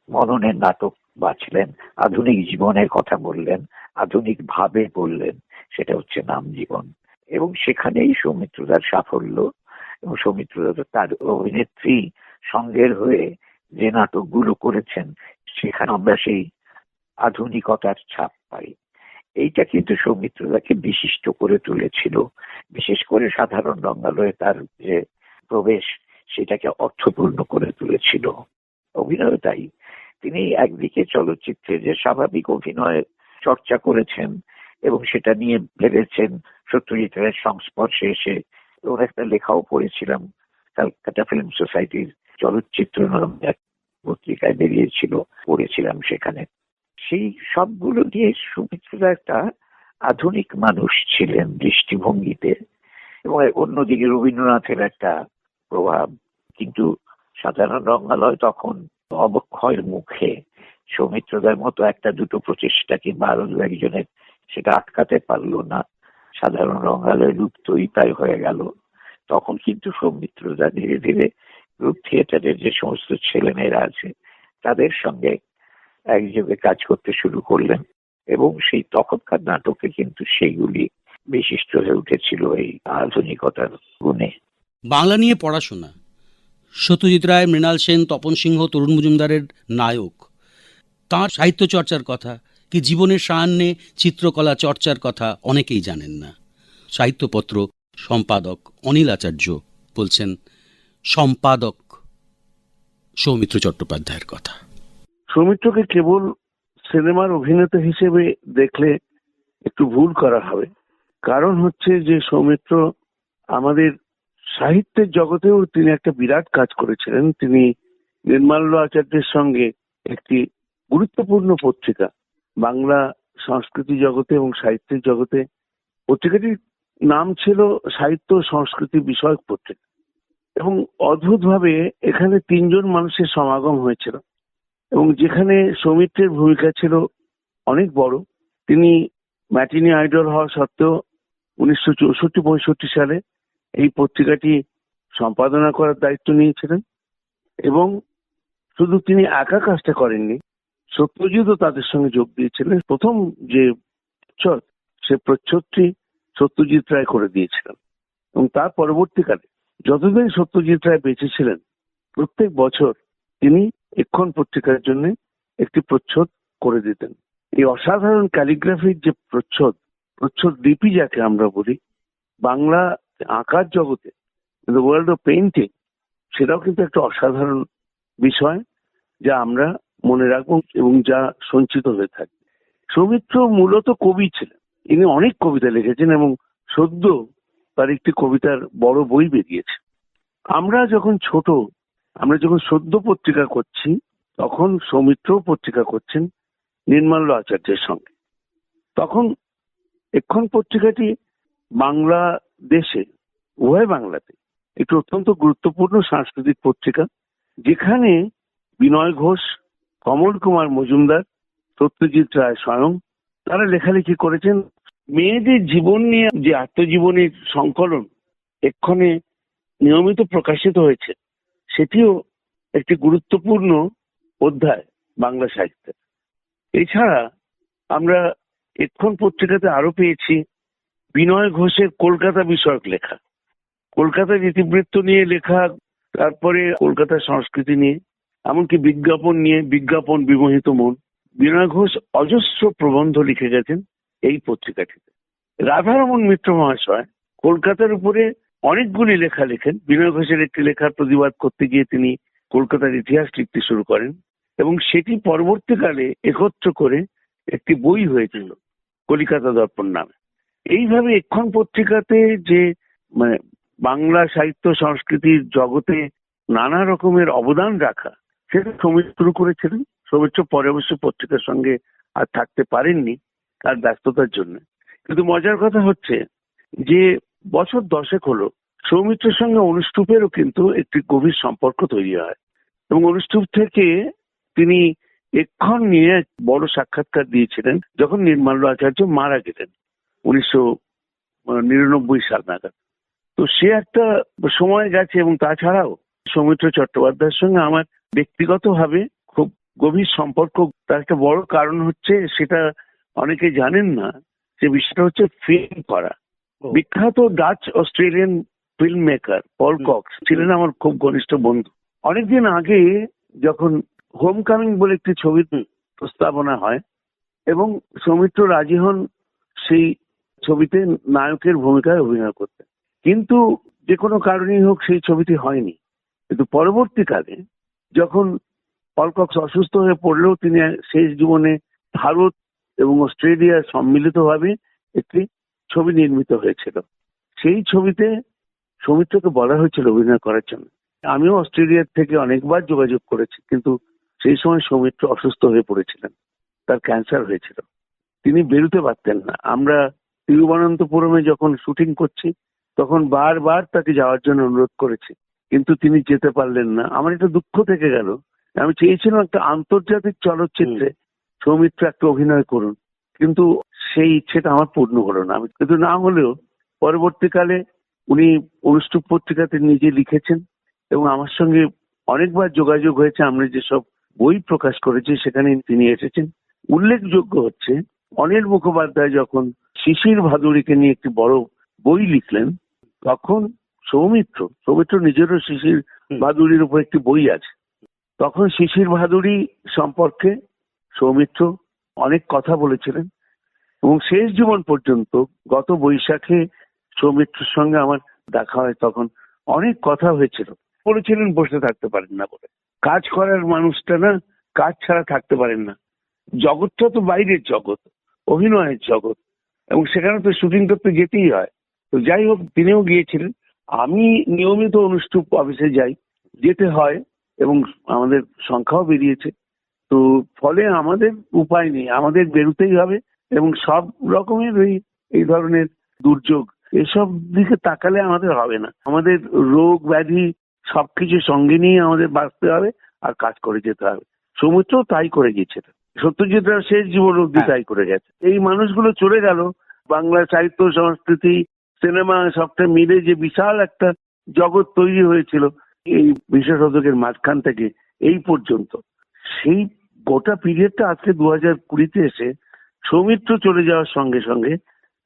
মননের নাটক বাছলেন, আধুনিক জীবনের কথা বললেন, আধুনিক ভাবে বললেন, সেটা হচ্ছে নাম জীবন। এবং সেখানেই সৌমিত্রদার সাফল্য, এবং সৌমিত্রদা তো তার অভিনেত্রী সঙ্গের হয়ে যে নাটকগুলো করেছেন সেখানে আমরা সেই আধুনিকতার ছাপ পাই। এইটা কিন্তু সৌমিত্রদাকে বিশিষ্ট করে তুলেছিল। বিশেষ করে সাধারণ রঙ্গালয়ে তার যে প্রবেশ সেটাকে অর্থপূর্ণ করে তুলেছিল। অভিনয় তাই, তিনি একদিকে চলচ্চিত্রে যে স্বাভাবিক অভিনয় চর্চা করেছেন এবং সেটা নিয়ে ভেবেছেন সত্যজিৎ রায়ের সংস্পর্শে এসে। ওর একটা লেখাও পড়েছিলাম, ক্যালকাটা ফিল্ম সোসাইটির চলচ্চিত্র নামে এক পত্রিকায় বেরিয়েছিল, পড়েছিলাম সেখানে। সেই সবগুলো দিয়ে সৌমিত্রদা একটা আধুনিক মানুষ ছিলেন দৃষ্টিভঙ্গিতে, এবং অন্যদিকে রবীন্দ্রনাথের একটা প্রভাব। কিন্তু সাধারণ রঙ্গালয় তখন অবক্ষয়ের মুখে। সৌমিত্রদার মতো একটা দুটো প্রচেষ্টা কিংবা আরো দু একজনের সেটা আটকাতে পারলো না। সাধারণ রঙ্গালয় লুপ্তই প্রায় হয়ে গেল। তখন কিন্তু সৌমিত্রদা ধীরে ধীরে গ্রুপ থিয়েটারের যে সমস্ত ছেলেমেয়েরা আছে তাদের সঙ্গে একযোগে কাজ করতে শুরু করলেন, এবং সেই তখনকার নাটকে কিন্তু সেইগুলি বিশিষ্ট হয়ে উঠেছিল এই আধুনিকতার গুণে। বাংলা নিয়ে পড়াশোনা, সত্যজিৎ রায়, মৃণাল সেন, তপন সিংহ, তরুণ মজুমদারের নায়ক। তাঁর সাহিত্য চর্চার কথা কি জীবনের সায়ান্নে চিত্রকলা চর্চার কথা অনেকেই জানেন না। সাহিত্যপত্র সম্পাদক অনিল আচার্য বলছেন সম্পাদক সৌমিত্র চট্টোপাধ্যায়ের কথা। সৌমিত্রকে কেবল সিনেমার অভিনেতা হিসেবে দেখলে একটু ভুল করা হবে। কারণ হচ্ছে যে সৌমিত্র আমাদের সাহিত্যের জগতেও তিনি একটা বিরাট কাজ করেছিলেন। তিনি নির্মাল্য আচার্যের সঙ্গে একটি গুরুত্বপূর্ণ পত্রিকা বাংলা সংস্কৃতি জগতে এবং সাহিত্যের জগতে, পত্রিকাটির নাম ছিল সাহিত্য সংস্কৃতি বিষয়ক পত্রিকা, এবং অদ্ভুতভাবে এখানে তিনজন মানুষের সমাগম হয়েছিল, এবং যেখানে সৌমিত্রের ভূমিকা ছিল অনেক বড়। তিনি ম্যাটিনি আইডল হওয়া সত্ত্বেও 1964-65 সালে এই পত্রিকাটি সম্পাদনা করার দায়িত্ব নিয়েছিলেন, এবং শুধু তিনি একা কাজটা করেননি, সত্যজিৎও তাদের সঙ্গে যোগ দিয়েছিলেন। প্রথম যে প্রচ্ছদ, সে প্রচ্ছদটি সত্যজিৎ রায় করে দিয়েছিলেন, এবং তার পরবর্তীকালে যতদিন সত্যজিৎ রায় বেঁচে ছিলেন প্রত্যেক বছর তিনি এক্ষণ পত্রিকার জন্য একটি প্রচ্ছদ করে দিতেন। এই অসাধারণ ক্যালিগ্রাফির যে প্রচ্ছদ লিপি যাকে আমরা বলি বাংলা আঁকার জগতে, দ্য ওয়ার্ল্ড অফ পেইন্টিং, সেটাও কিন্তু একটা অসাধারণ বিষয় যা আমরা মনে রাখবো এবং যা সঞ্চিত হয়ে থাকবে। সৌমিত্র মূলত কবি ছিলেন, ইনি অনেক কবিতা লিখেছেন এবং সদ্য তার একটি কবিতার বড় বই বেরিয়েছে। আমরা যখন সদ্য পত্রিকা করছি তখন সৌমিত্র পত্রিকা করছেন নির্মাল্য আচার্যের সঙ্গে। তখন এক্ষণ পত্রিকাটি বাংলাদেশে, উভয় বাংলাতে, একটি অত্যন্ত গুরুত্বপূর্ণ সাংস্কৃতিক পত্রিকা, যেখানে বিনয় ঘোষ, কমল কুমার মজুমদার, সত্যজিৎ রায় স্বয়ং তারা লেখালেখি করেছেন। মেয়েদের জীবন নিয়ে যে আত্মজীবনীর সংকলন এক্ষণে নিয়মিত প্রকাশিত হয়েছে, সেটিও একটি গুরুত্বপূর্ণ অধ্যায় বাংলা সাহিত্যের। এছাড়া আমরা এক্ষণ পত্রিকাতে আরো পেয়েছি বিনয় ঘোষের কলকাতা বিষয়ক লেখা, কলকাতার ইতিবৃত্ত নিয়ে লেখা, তারপরে কলকাতার সংস্কৃতি নিয়ে, এমনকি বিজ্ঞাপন নিয়ে, বিজ্ঞাপন বিমোহিত মন। বিনয় ঘোষ অজস্র প্রবন্ধ লিখে গেছেন এই পত্রিকাটিতে। রাধারমণ মিত্র মহাশয় কলকাতার উপরে অনেকগুলি লেখা লেখেন। বিনয় ঘোষের একটি লেখার প্রতিবাদ করতে গিয়ে তিনি কলকাতার ইতিহাস লিখতে শুরু করেন, এবং সেটি পরবর্তীকালে একত্র করে একটি বই হয়েছিল কলিকাতা দর্পণ নামে। এইভাবে এক্ষণ পত্রিকাতে যে বাংলা সাহিত্য সংস্কৃতির জগতে নানা রকমের অবদান রাখা, সেটা সৌমিত্র শুরু করেছিলেন। সৌমিত্র পরে অবশ্য পত্রিকার সঙ্গে আর থাকতে পারেননি তার ব্যস্ততার জন্য। কিন্তু মজার কথা হচ্ছে যে বছর 10 হলো সৌমিত্রের সঙ্গে অনুষ্টুপেরও কিন্তু একটি গভীর সম্পর্ক তৈরি হয়, এবং অনুষ্টুপ থেকে তিনি এক্ষণ নিয়ে বড় সাক্ষাৎকার দিয়েছিলেন যখন নির্মাল্য আচার্য মারা গেলেন 1999 সাল নাগাদ। তো সে একটা সময় গেছে, এবং তাছাড়াও সৌমিত্র চট্টোপাধ্যায়ের সঙ্গে আমার ব্যক্তিগতভাবে খুব গভীর সম্পর্ক। তার একটা বড় কারণ হচ্ছে, সেটা অনেকে জানেন না, যে বিষয়টা হচ্ছে ফিল্ম করা। বিখ্যাত ডাচ অস্ট্রেলিয়ান ফিল্ম মেকার পল কক্স ছিলেন আমার খুব ঘনিষ্ঠ বন্ধু। অনেকদিন আগে যখন হোম কামিং বলে একটি ছবির প্রস্তাবনা হয় এবং সৌমিত্র রাজি হন সেই ছবিতে নায়কের ভূমিকায় অভিনয় করতে, কিন্তু যে কোনো কারণেই হোক সেই ছবিটি হয়নি। কিন্তু পরবর্তীকালে যখন পল কক্স অসুস্থ হয়ে পড়লেও তিনি শেষ জীবনে ভারত এবং অস্ট্রেলিয়া সম্মিলিতভাবে একটি ছবি নির্মিত হয়েছিল। সেই ছবিতে সৌমিত্রকে বলা হয়েছিল অভিনয় করার জন্য। আমিও অস্ট্রেলিয়ার থেকে অনেকবার যোগাযোগ করেছি, কিন্তু সেই সময় সৌমিত্র অসুস্থ হয়ে পড়েছিলেন, তার ক্যান্সার হয়েছিল, তিনি বেরোতে পারতেন না। আমরা তিরুবনন্তপুরমে যখন শুটিং করছি তখন বারবার তাকে যাওয়ার জন্য অনুরোধ করেছি, কিন্তু তিনি যেতে পারলেন না। আমার একটা দুঃখ থেকে গেল। আমি চেয়েছিলাম একটা আন্তর্জাতিক চলচ্চিত্রে সৌমিত্র একটা অভিনয় করুন, কিন্তু সেই ইচ্ছেটা আমার পূর্ণ হলো না। কিন্তু না হলেও পরবর্তীকালে উনি অনুষ্টুপ পত্রিকাতে নিজে লিখেছেন এবং আমার সঙ্গে অনেকবার যোগাযোগ হয়েছে। আমরা যেসব বই প্রকাশ করেছি সেখানে তিনি এসেছেন। উল্লেখযোগ্য হচ্ছে অনিল মুখোপাধ্যায় যখন শিশির ভাদুড়িকে নিয়ে একটি বড় বই লিখলেন, তখন সৌমিত্র নিজেরও শিশির ভাদুড়ির উপর একটি বই আছে, তখন শিশির ভাদুড়ি সম্পর্কে সৌমিত্র অনেক কথা বলেছিলেন এবং শেষ জীবন পর্যন্ত গত বৈশাখে সৌমিত্রের সঙ্গে আমার দেখা হয়, তখন অনেক কথা হয়েছিল। বলেছিলেন বসে থাকতে পারেন না বলে। কাজ করার মানুষটা না, কাজ ছাড়া থাকতে পারেন না। জগৎটা তো বাইরের জগৎ, অভিনয়ের জগৎ, এবং সেখানে তো শুটিং করতে যেতেই হয়। তো যাই হোক, তিনিও গিয়েছিলেন। আমি নিয়মিত অনুষ্টুপ অফিসে যাই, যেতে হয় এবং আমাদের সংখ্যাও বেরিয়েছে। তো ফলে আমাদের উপায় নেই, আমাদের বেরোতেই হবে এবং সব রকমের এই ধরনের দুর্যোগ, এসব দিকে তাকালে আমাদের হবে না। আমাদের রোগ ব্যাধি সবকিছু সঙ্গে নিয়ে আমাদের বাঁচতে হবে আর কাজ করে যেতে হবে। সৌমিত্র তাই করে গিয়েছিল, সত্যজিৎ রায় শেষ জীবন অবধি তাই করে গেছে। এই মানুষগুলো চলে গেল, বাংলা সাহিত্য সংস্কৃতি সিনেমা সবটা মিলে যে বিশাল একটা জগৎ তৈরি হয়েছিল এই 20 শতকের মাঝখান থেকে এই পর্যন্ত, সেই গোটা পিরিয়ডটা আজকে 2020-তে এসে সৌমিত্র চলে যাওয়ার সঙ্গে সঙ্গে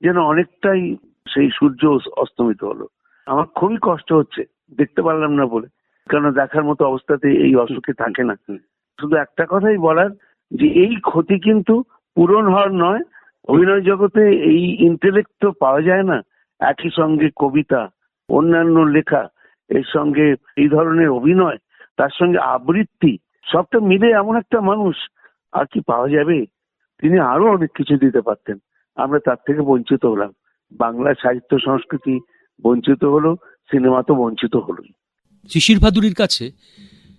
যেন অনেকটাই সেই সূর্য অস্তমিত হলো। আমার খুবই কষ্ট হচ্ছে, দেখতে পারলাম না বলে, কারণ দেখার মতো অবস্থাতে এই অসুখে থাকে না। শুধু একটা কথাই বলার, যে এই ক্ষতি কিন্তু পূরণ হওয়ার নয়। অভিনয় জগতে এই ইন্টেলেক্ট তো পাওয়া যায় না। একই সঙ্গে কবিতা, অন্যান্য লেখা, এর সঙ্গে এই ধরনের অভিনয়, তার সঙ্গে আবৃত্তি, সবটা মিলে এমন একটা মানুষ আর কি পাওয়া যাবে? তিনি আরো অনেক কিছু দিতে পারতেন, আমরা তার থেকে বঞ্চিত হলাম। বাংলা সাহিত্য সংস্কৃতি বঞ্চিত হলো, সিনেমা তো বঞ্চিত হলোই। শিশির ভাদুড়ির কাছে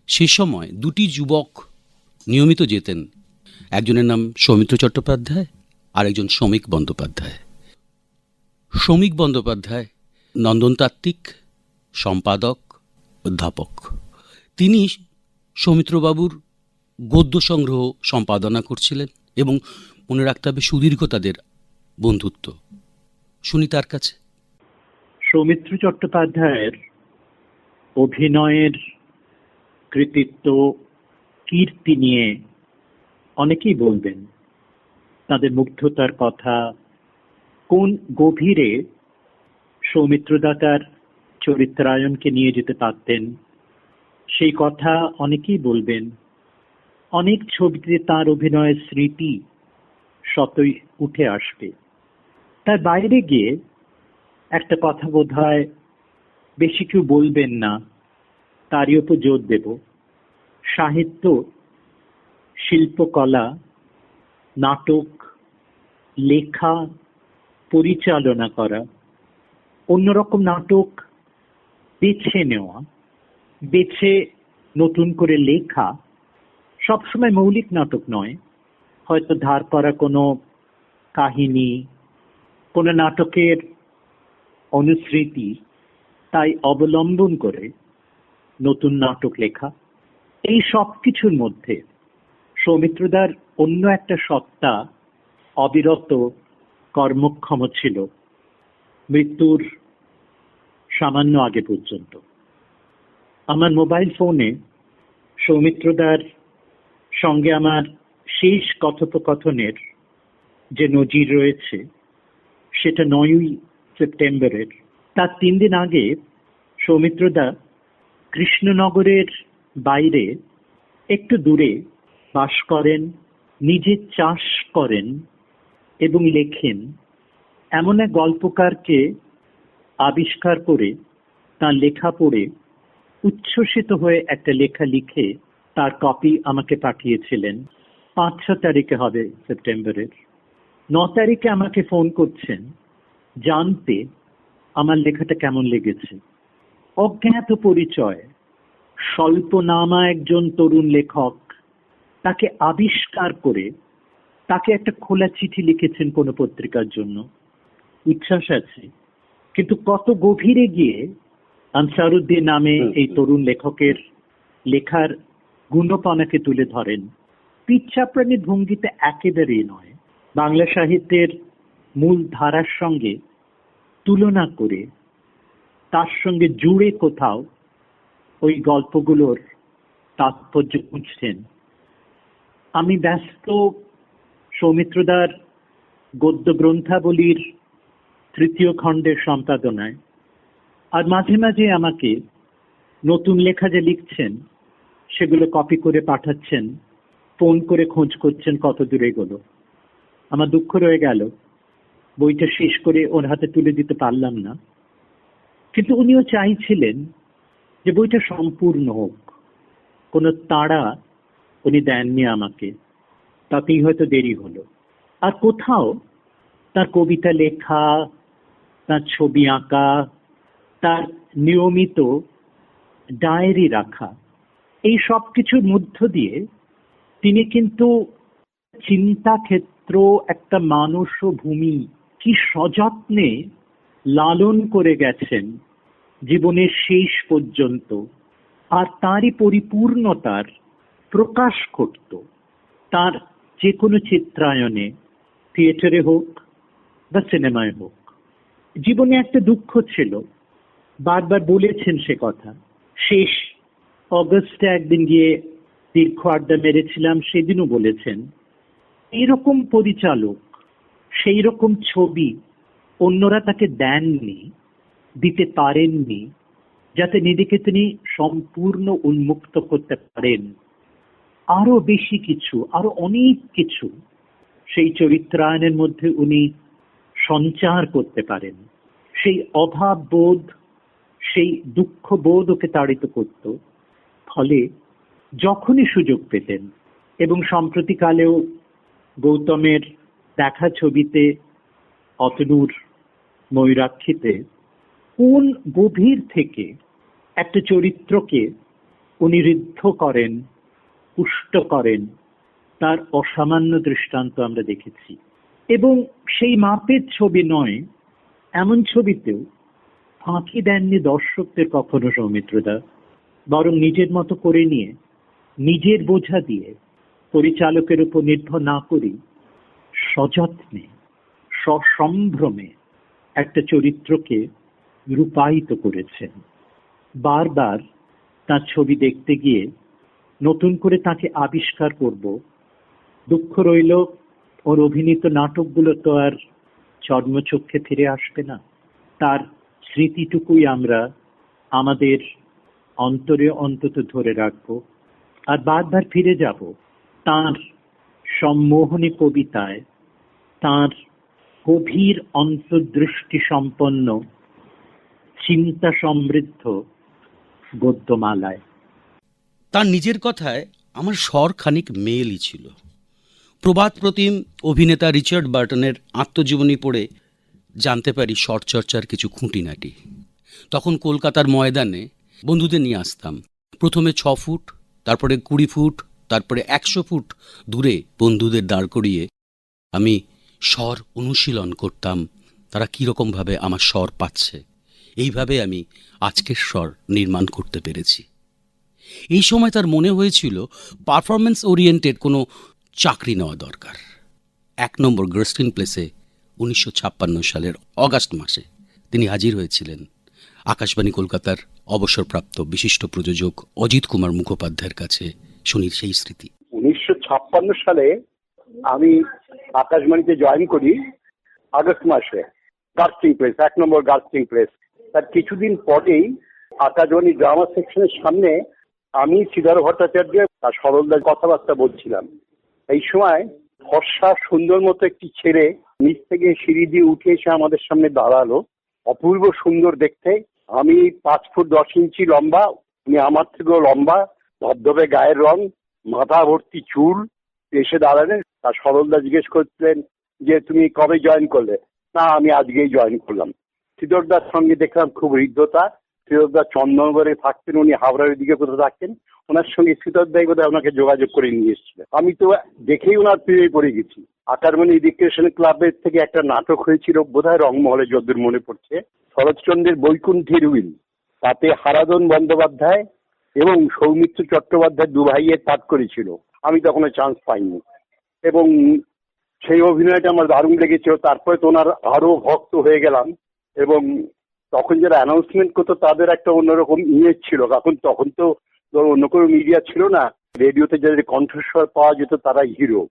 সে সময় দুটি যুবক নিয়মিত যেতেন, একজনের নাম সৌমিত্র চট্টোপাধ্যায় আর একজন শ্রমিক বন্দ্যোপাধ্যায়। শ্রমিক বন্দ্যোপাধ্যায় নন্দনতাত্ত্বিক, সম্পাদক, অধ্যাপক। তিনি সৌমিত্রবাবুর গদ্য সংগ্রহ সম্পাদনা করছিলেন এবং মনে রাখতে হবে সুদীর্ঘ তাদের বন্ধুত্ব। শুনি তার কাছে। সৌমিত্র চট্টোপাধ্যায়ের অভিনয়ের কৃতিত্ব, কীর্তি নিয়ে অনেকেই বলবেন, তাদের মুগ্ধতার কথা, কোন গভীরে সৌমিত্রদা তার চরিত্রায়নকে নিয়ে যেতে পারতেন সেই কথা অনেকেই বলবেন। অনেক ছবিতে তার অভিনয়ের স্মৃতি শতই উঠে আসবে। তার বাইরে গিয়ে একটা কথা বোধহয় বেশি কেউ বলবেন না, তারই উপর জোর দেব। সাহিত্য, শিল্পকলা, নাটক লেখা, পরিচালনা করা, অন্যরকম নাটক বেছে নেওয়া, বেছে নতুন করে লেখা, সবসময় মৌলিক নাটক নয়, হয়তো ধার করা কোনো কাহিনী, কোনো নাটকের অনুস্মৃতি, তাই অবলম্বন করে নতুন নাটক লেখা। এই সব কিছুর মধ্যে সৌমিত্রদার অন্য একটা সত্তা অবিরত কর্মক্ষম ছিল মৃত্যুর সামান্য আগে পর্যন্ত। আমার মোবাইল ফোনে সৌমিত্রদার সঙ্গে আমার শেষ কথোপকথনের যে নজির রয়েছে সেটা 9ই সেপ্টেম্বরের। তার 3 দিন আগে সৌমিত্রদা কৃষ্ণনগরের বাইরে একটু দূরে বাস করেন, নিজে চাষ করেন এবং লেখেন এমন এক গল্পকারকে আবিষ্কার করে তার লেখা পড়ে উচ্ছ্বসিত হয়ে একটা লেখা লিখে তার কপি আমাকে পাঠিয়েছিলেন। 5-6 তারিখে হবে সেপ্টেম্বরের। 9 তারিখে আমাকে ফোন করছেন জানতে আমার লেখাটা কেমন লেগেছে। অজ্ঞাত পরিচয়, স্বল্পনামা একজন তরুণ লেখক তাকে আবিষ্কার করে তাকে একটা খোলা চিঠি লিখেছেন কোনো পত্রিকার জন্য। উচ্ছ্বাস আছে, কিন্তু কত গভীরে গিয়ে আনসারুদ্দিন নামে এই তরুণ লেখকের লেখার গুণপনাকে তুলে ধরেন। পিচ্ছাপ্রাণীর ভঙ্গিতে একেবারেই নয়, বাংলা সাহিত্যের মূল ধারার সঙ্গে তুলনা করে তার সঙ্গে জুড়ে কোথাও ওই গল্পগুলোর তাৎপর্য বুঝছেন। আমি ব্যস্ত সৌমিত্রদার গদ্য গ্রন্থাবলীর 3য় খণ্ডের সম্পাদনায়, আর মাঝে মাঝে আমাকে নতুন লেখা যে লিখছেন সেগুলো কপি করে পাঠাচ্ছেন, ফোন করে খোঁজ করছেন কত দূরে এগোলো। আমার দুঃখ রয়ে গেল বইটা শেষ করে ওর হাতে তুলে দিতে পারলাম না, কিন্তু উনিও চাইছিলেন যে বইটা সম্পূর্ণ হোক। কোনো তাড়া উনি দেননি আমাকে, তাতেই হয়তো দেরি হলো। আর কোথাও তার কবিতা লেখা, তার ছবি আঁকা, তার নিয়মিত ডায়েরি রাখা, এই সব কিছুর মধ্য দিয়ে তিনি কিন্তু চিন্তা ক্ষেত্র, একটা মানস ভূমি কি সযত্নে লালন করে গেছেন জীবনের শেষ পর্যন্ত, আর তারই পরিপূর্ণতার প্রকাশ ঘটত তার যে কোনো চিত্রায়নে, থিয়েটারে হোক বা সিনেমায় হোক। জীবনে একটা দুঃখ ছিল, বারবার বলেছেন সে কথা। শেষ অগস্টে একদিন গিয়ে দীর্ঘ আড্ডা মেরেছিলাম, সেদিনও বলেছেন এইরকম পরিচালক, সেই রকম ছবি অন্যরা তাকে দেননি, দিতে পারেননি, যাতে নিজেকে তিনি সম্পূর্ণ উন্মুক্ত করতে পারেন। আরো বেশি কিছু, আরো অনেক কিছু সেই চরিত্রায়নের মধ্যে উনি সঞ্চার করতে পারেন। সেই অভাব বোধ, সেই দুঃখ বোধ ওকে তাড়িত করত। ফলে যখনই সুযোগ পেতেন, এবং সম্প্রতিকালেও গৌতমের দেখা ছবিতে অতনুর ময়ূরাক্ষীতে কোন গভীর থেকে একটা চরিত্রকে উনি ঋদ্ধ করেন, পুষ্ট করেন, তার অসামান্য দৃষ্টান্ত আমরা দেখেছি। এবং সেই মাপের ছবি নয়, এমন ছবিতেও ফাঁকি দেননি দর্শকদের কখনো সৌমিত্রদা, বরং নিজের মতো করে নিয়ে, নিজের বোঝা দিয়ে, পরিচালকের উপর নির্ভর না করি সযত্নে, সসম্ভ্রমে একটা চরিত্রকে রূপায়িত করেছেন। বারবার তার ছবি দেখতে গিয়ে নতুন করে তাকে আবিষ্কার করব। দুঃখ রইল, ওর অভিনীত নাটকগুলো তো আর চর্মচক্ষে ফিরে আসবে না। তার স্মৃতিটুকুই আমরা আমাদের অন্তরে অন্তত ধরে রাখব, আর বারবার ফিরে যাব তার সম্মোহনী কবিতায়, তার গভীর অন্তর্দৃষ্টি সম্পন্ন, চিন্তা সমৃদ্ধ গদ্যমালায়। তার নিজের কথায় আমার স্বর খানিক মেলই ছিল। প্রবাদ প্রতিম অভিনেতা রিচার্ড বার্টনের আত্মজীবনী পড়ে জানতে পারি স্বরচর্চার কিছু খুঁটিনাটি। তখন কলকাতার ময়দানে বন্ধুদের নিয়ে আসতাম। প্রথমে 6 ফুট, তারপরে 20 ফুট, তারপরে 100 ফুট দূরে বন্ধুদের দাঁড় করিয়ে আমি স্বর অনুশীলন করতাম, তারা কীরকমভাবে আমার স্বর পাচ্ছে। এইভাবে আমি আজকের স্বর নির্মাণ করতে পেরেছি। এই সময় তার মনে হয়েছিল পারফরমেন্স ওরিয়েন্টেড কোনো চাকরি নেওয়া দরকার। 1 নম্বর গ্রেস্টিন প্লেসে 1956 সালের অগাস্ট মাসে তিনি হাজির হয়েছিলেন। আকাশবাণী কলকাতার অবসরপ্রাপ্ত বিশিষ্ট প্রযোজক অজিত কুমার মুখোপাধ্যায়ের কাছে শুনি সেই স্মৃতি। 1956 সালে আমি আকাশবাণীতে জয়েন করি আগস্ট মাসে, গার্স্টিং প্লেস, 1 নম্বর গার্স্টিং প্লেস। তার কিছুদিন পরেই আকাশবাণী ড্রামা সেকশনের সামনে আমি শ্রীধর ভট্টাচার্য আর সরলদার কথাবার্তা বলছিলাম। এই সময় ফর্সা সুন্দর মতো একটি ছেলে নিচ থেকে সিঁড়ি দিয়ে উঠে এসে আমাদের সামনে দাঁড়ালো। অপূর্ব সুন্দর দেখতে, আমি 5 ফুট 10 ইঞ্চি লম্বা, উনি আমার থেকেও লম্বা, ধবধবে গায়ের রং, মাথা ভর্তি চুল। এসে দাঁড়ালেন, আর সরলদা জিজ্ঞেস করছিলেন যে তুমি কবে জয়েন করলে? না, আমি আজকেই জয়েন করলাম। শ্রীধরদার সঙ্গে দেখলাম খুব হৃদ্যতা। শ্রীধরদা চন্দননগরে থাকতেন, উনি হাওড়ার দিকে কোথাও থাকতেন। ওনার সঙ্গে শ্রীধরদাই বোধহয় ওনাকে যোগাযোগ করে নিয়ে এসেছিলেন। আমি তো দেখেই ওনার প্রেমে পড়ে গেছি। আকাশবাণী রিক্রিয়েশন ক্লাবের থেকে একটা নাটক হয়েছিল বোধহয় রংমহলে, যদ্দূর মনে পড়ছে, শরৎচন্দ্রের বৈকুণ্ঠের উইল। তাতে হারাধন বন্দ্যোপাধ্যায় এবং সৌমিত্র চট্টোপাধ্যায় দু ভাইয়ের পাঠ করেছিল। আমি তখন চান্স পাইনি এবং সেই অভিনয়টা আমার দারুণ লেগেছিল। তারপরে তো ওনার আরো ভক্ত হয়ে গেলাম এবং তখন যারা অ্যানাউন্সমেন্ট করতো তাদের একটা অন্যরকম ইমেজ ছিল। তখন তো অন্য কোনো মিডিয়া ছিল না, রেডিওতে যাদের কণ্ঠস্বর পাওয়া যেত তারাই হিরো।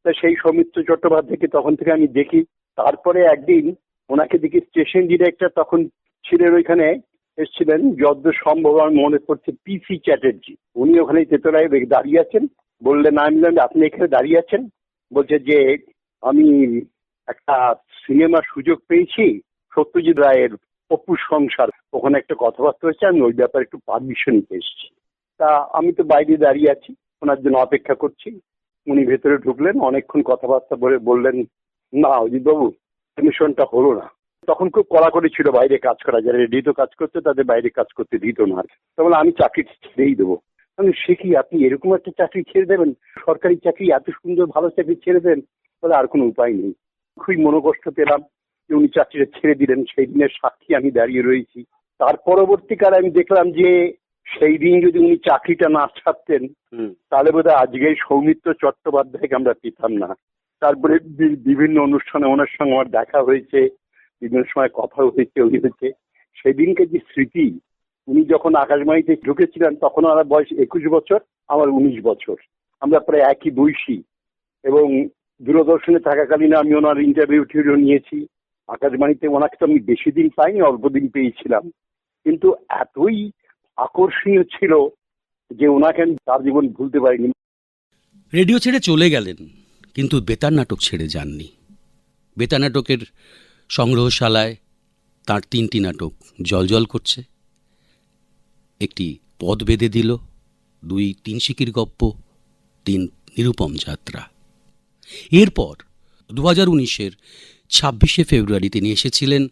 তা সেই সৌমিত্র চট্টোপাধ্যায়কে তখন থেকে আমি দেখি। তারপরে একদিন ওনাকে দেখি স্টেশন ডিরেক্টর তখন ছিলেন ওইখানে, এসেছিলেন যদ্দূর সম্ভব আমার মনে পড়ছে পিসি চ্যাটার্জি। উনি ওখানে তেতলায় দাঁড়িয়ে আছেন। বললেন, আমি বললাম আপনি এখানে দাঁড়িয়ে আছেন? বলছে যে আমি একটা সিনেমার সুযোগ পেয়েছি সত্যজিৎ রায়ের অপুর সংসার, ওখানে একটা কথাবার্তা হয়েছে, আমি ওই ব্যাপারে একটু পারমিশন নিতে এসেছি। তা আমি তো বাইরে দাঁড়িয়ে আছি, ওনার জন্য অপেক্ষা করছি। উনি ভেতরে ঢুকলেন, অনেকক্ষণ কথাবার্তা বলে বললেন, না অজিতবাবু পারমিশনটা হলো না। তখন খুব কড়াকড়ি ছিল বাইরে কাজ করা, যারা রেডিওতে কাজ করতে তাদের বাইরে কাজ করতে দিত না। তখন আমি চাকরি ছেড়েই দেবো। আমি সে কি, আপনি এরকম একটা চাকরি ছেড়ে দেবেন? সরকারি চাকরি, এত সুন্দর ভালো চাকরি ছেড়ে দেন? বলে আর কোনো উপায় নেই। খুবই মনোকষ্ট পেলাম যে উনি চাকরিটা ছেড়ে দিলেন। সেই দিনের সাক্ষী আমি দাঁড়িয়ে রয়েছি। তার পরবর্তীকালে আমি দেখলাম যে সেই দিন যদি উনি চাকরিটা না ছাড়তেন তাহলে বোধহয় আজকে সৌমিত্র চট্টোপাধ্যায়কে আমরা পেতাম না। তারপরে বিভিন্ন অনুষ্ঠানে ওনার সঙ্গে আমার দেখা হয়েছে, বিভিন্ন সময় কথা হয়েছে। সেদিনকে যে স্মৃতি, উনি যখন আকাশবাণীতে ঢুকেছিলেন তখন আমার বয়স 21 বছর, আমার 19 বছর। আমরা প্রায় একই বয়সী এবং দূরদর্শনে থাকাকালীন আমি ওনার ইন্টারভিউ নিয়েছি। আকাশবাণীতে ওনাকে তো আমি বেশি দিন পাইনি, অল্প দিন পেয়েছিলাম, কিন্তু এতই আকর্ষণীয় ছিল যে ওনাকে আমি তার জীবন ভুলতে পারিনি। রেডিও ছেড়ে চলে গেলেন, কিন্তু বেতার নাটক ছেড়ে যাননি। বেতার নাটকের সংগ্রহশালায় তার 3টি নাটক জলজল করছে। একটি পদ বেঁধে দিল, 2 তিনশিকির গপ্প, 3 নিরুপম যাত্রা। এরপর 2019-এর 26শে ফেব্রুয়ারি তিনি এসেছিলেন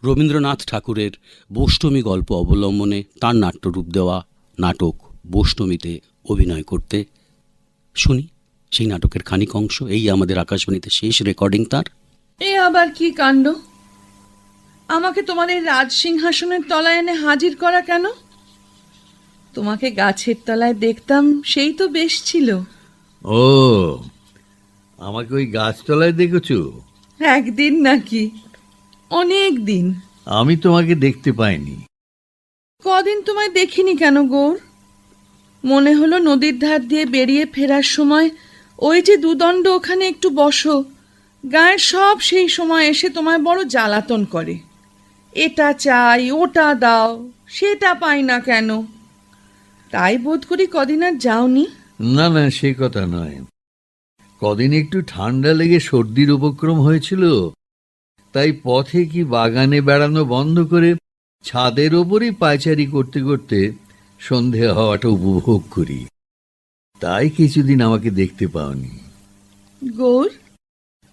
রবীন্দ্রনাথ ঠাকুরের বৈষ্ণবী গল্প অবলম্বনে তাঁর নাট্যরূপ দেওয়া নাটক বৈষ্ণবীতে অভিনয় করতে। শুনি সেই নাটকের খানিক অংশ। এই আমাদের আকাশবাণীতে শেষ রেকর্ডিং তার। এ আবার কি কাণ্ড! আমাকে তোমার এই রাজসিংহাসনের তলায় এনে হাজির করা কেন? তোমাকে গাছের তলায় দেখতাম, সেই তো বেশ ছিল। ও, আমাকে ওই গাছতলায় দেখেছো? একদিন নাকি অনেক দিন? আমি তোমাকে দেখতে পাইনি। কদিন তোমায় দেখিনি কেন গৌর? মনে হলো নদীর ধার দিয়ে বেরিয়ে ফেরার সময় ওই যে দুদণ্ড ওখানে একটু বসো, গায়ের সব সেই সময় এসে তোমায় বড় জ্বালাতন করে। এটা চাই, ওটা দাও, সেটা পাই না কেন? তাই বোধ করি কদিন আর যাওনি। না না, সে কথা নয়। কদিন একটু ঠান্ডা লেগে সর্দির উপক্রম হয়েছিল, তাই পথে কি বাগানে বেড়ানো বন্ধ করে ছাদের ওপরই পায়চারি করতে করতে সন্ধে হওয়াটা উপভোগ করি। তাই কিছুদিন আমাকে দেখতে পাওনি। গৌর,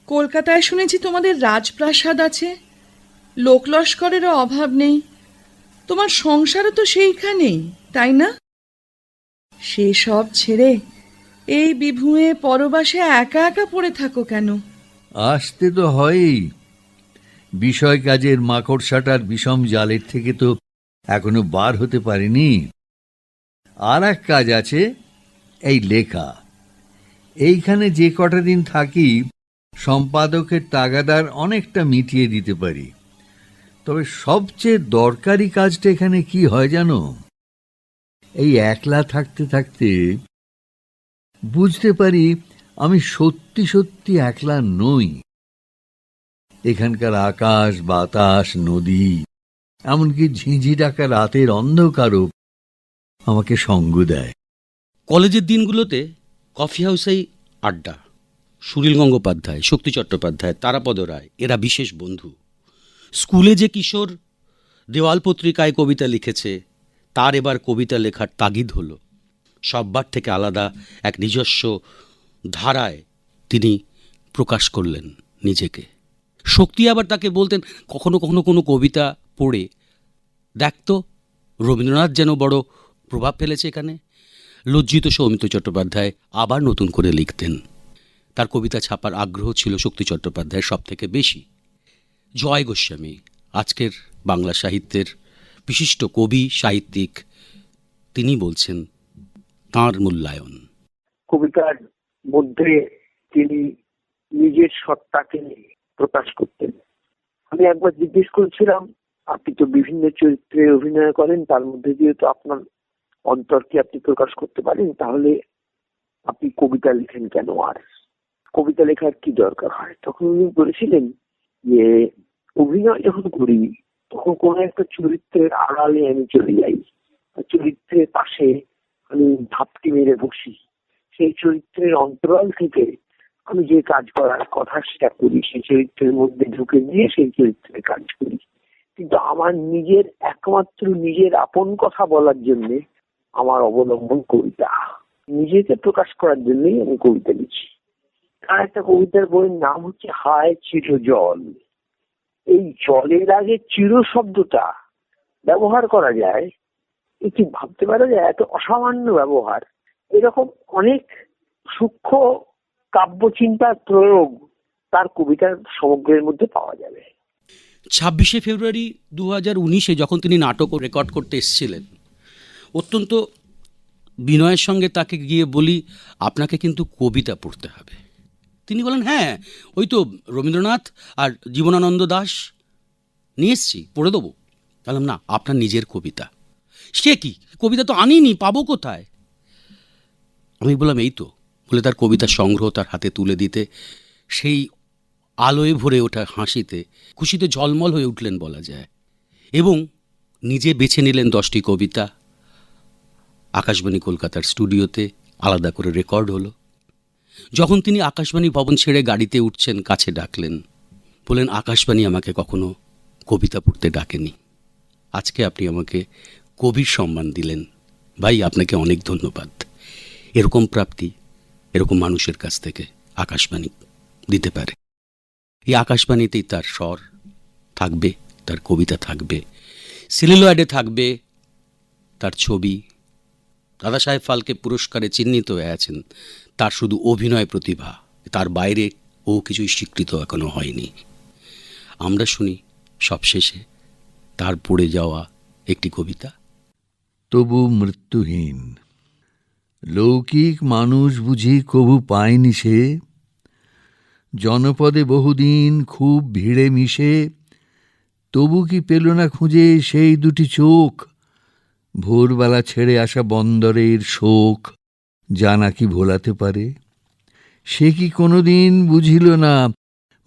কলকাতায় শুনেছি তোমাদের রাজপ্রাসাদ আছে, লোকলস্করেরও অভাব নেই, তোমার সংসারও তো সেইখানেই, তাই না? সেসব ছেড়ে এই বিভুঁয়ে পরবাসে একা একা পড়ে থাকো কেন? আসতে তো হয়ই। বিষয় কাজের মাকড়সাটার বিষম জালের থেকে তো এখনো বার হতে পারিনি। আর এক কাজ আছে, এই লেখা। এইখানে যে কটা দিন থাকি সম্পাদকের তাগাদার অনেকটা মিটিয়ে দিতে পারি। তবে সবচেয়ে দরকারি কাজটা এখানে কি হয় জানো? এই একলা থাকতে থাকতে বুঝতে পারি আমি সত্যি সত্যি একলা নই। এখানকার আকাশ, বাতাস, নদী, এমনকি ঝিঁঝি ডাকা রাতের অন্ধকারও আমাকে সঙ্গ দেয়। কলেজের দিনগুলোতে কফি হাউসেই আড্ডা। সুনীল গঙ্গোপাধ্যায়, শক্তি চট্টোপাধ্যায়, তারাপদ রায় এরা বিশেষ বন্ধু। স্কুলে যে কিশোর দেওয়াল পত্রিকায় কবিতা লিখেছে, তার এবার কবিতা লেখার তাগিদ হলো। সববার থেকে আলাদা এক নিজস্ব ধারায় তিনি প্রকাশ করলেন নিজেকে। শক্তি আবার তাকে বলতেন কখনো কখনো কোনো কবিতা পড়ে দেখতো রবীন্দ্রনাথ যেন বড় প্রভাব ফেলেছে এখানে। লজ্জিত সৌমিত্র চট্টোপাধ্যায় আবার নতুন করে লিখতেন। তার কবিতা ছাপার আগ্রহ ছিল শক্তি চট্টোপাধ্যায়ের সব থেকে বেশি। জয় গোস্বামী আজকের বাংলা সাহিত্যের বিশিষ্ট কবি, সাহিত্যিক, তিনি বলছেন তাঁর মূল্যায়ন। কবিতার মধ্যে তিনি নিজের সত্তাকে প্রকাশ করতেন। আমি একবার জিজ্ঞেস করেছিলাম, আপনি তো বিভিন্ন চরিত্রে অভিনয় করেন, তার মধ্যে দিয়ে তো আপনার অন্তরকে আপনি প্রকাশ করতে পারেন, তাহলে আপনি কবিতা লিখেন কেন? আর কবিতা লেখার কি দরকার হয়? তখন উনি বলেছিলেন যে অভিনয় যখন করি তখন কোন একটা চরিত্রের আড়ালে আমি চলে যাই, চরিত্রের পাশে আমি ধাপটি মেরে বসি, সেই চরিত্রের অন্তরাল থেকে আমি যে কাজ করার কথা সেটা করি, সেই চরিত্রের মধ্যে ঢুকে গিয়ে সেই চরিত্রের কাজ করি। কিন্তু আমার নিজের একমাত্র নিজের আপন কথা বলার জন্য আমার অবলম্বন কবিতা, নিজেকে প্রকাশ করার জন্যই আমি কবিতা লিখি। আর একটা কবিতার বইয়ের নাম হচ্ছে হায় চির জল। এই জলের আগে চির শব্দটা ব্যবহার করা যায়, এটি ভাবতে পারা যায় এত অসামান্য ব্যবহার। এরকম অনেক সূক্ষ্ম কাব্য চিন্তার প্রয়োগ তার কবিতার সমগ্রের মধ্যে পাওয়া যাবে। 26শে ফেব্রুয়ারি 2019-এ যখন তিনি নাটক রেকর্ড করতে এসেছিলেন, অত্যন্ত বিনয়ের সঙ্গে তাকে গিয়ে বলি, আপনাকে কিন্তু কবিতা পড়তে হবে। তিনি বলেন, হ্যাঁ ওই তো রবীন্দ্রনাথ আর জীবনানন্দ দাশ নিয়ে এসছি, পড়ে দেবো। বললাম, না, আপনার নিজের কবিতা। সে কি, কবিতা তো আনিনি, পাবো কোথায়? আমি বললাম, এই তো। বলে তার কবিতার সংগ্রহ তার হাতে তুলে দিতে সেই আলোয় ভরে ওঠা হাসিতে খুশিতে ঝলমল হয়ে উঠলেন বলা যায়। এবং নিজে বেছে নিলেন 10টি কবিতা। আকাশবাণী কলকাতার স্টুডিওতে আলাদা করে রেকর্ড হলো। যখন তিনি আকাশবাণী ভবন ছেড়ে গাড়িতে উঠছেন, কাছে ডাকলেন, বললেন, আকাশবাণী আমাকে কখনো কবিতা পড়তে ডাকেনি, আজকে আপনি আমাকে কবির সম্মান দিলেন, ভাই আপনাকে অনেক ধন্যবাদ। এরকম প্রাপ্তি এরকম মানুষের কাছ থেকে আকাশবাণী দিতে পারে। এই আকাশবাণীতেই তার স্বর থাকবে, তার কবিতা থাকবে, সেলুলয়েডে থাকবে তার ছবি। দাদা সাহেব ফালকে পুরস্কারে চিহ্নিত হয়ে আছেন তার শুধু অভিনয় প্রতিভা, তার বাইরে ও কিছুই স্বীকৃত এখনো হয়নি। আমরা শুনি সবশেষে তার পড়ে যাওয়া একটি কবিতা। তবু মৃত্যুহীন লৌকিক মানুষ বুঝি কবু পায়নি সে, জনপদে বহুদিন খুব ভিড়ে মিশে, তবু কি পেল না খুঁজে সেই দুটি চোখ, ভোরবেলা ছেড়ে আসা বন্দরের শোক যা নাকি ভোলাতে পারে। সে কি কোনোদিন বুঝিল না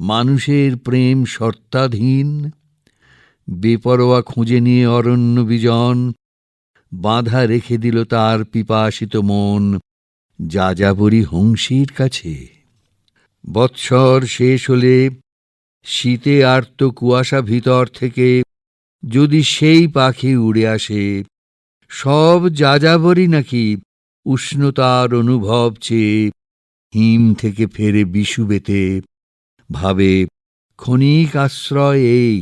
মানুষের প্রেম শর্তাধীন, বেপরোয়া খুঁজে নিয়ে অরণ্য বিজন, বাঁধা রেখে দিল তার পিপাসিত মন যাযাবরী হংসীর কাছে। বৎসর শেষ হলে শীতে আর্ত কুয়াশা ভিতর থেকে যদি সেই পাখি উড়ে আসে, সব যাযাবরই নাকি উষ্ণতার অনুভব চেয়ে হিম থেকে ফেরে বিষুবেতে, ভাবে ক্ষণিক আশ্রয় এই।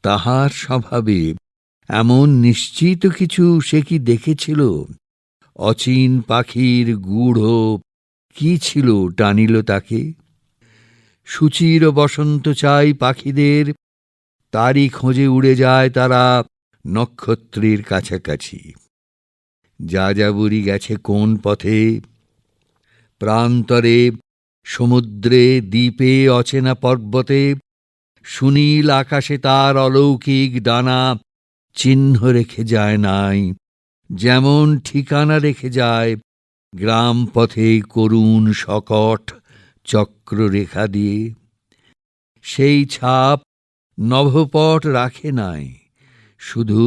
তাহার স্বভাবে এমন নিশ্চিত কিছু সে কি দেখেছিল? অচিন পাখির গূঢ় কি ছিল টানিল তাকে? সুচির বসন্ত চাই পাখিদের, তারই খোঁজে উড়ে যায় তারা নক্ষত্রের কাছাকাছি। যাযাবরী গেছে কোন পথে? প্রান্তরে, সমুদ্রে, দ্বীপে, অচেনা পর্বতে, সুনীল আকাশে তার অলৌকিক ডানা চিহ্ন রেখে যায় নাই, যেমন ঠিকানা রেখে যায় গ্রাম পথে করুণ শকট চক্ররেখা দিয়ে। সেই ছাপ নভপট রাখে নাই, শুধু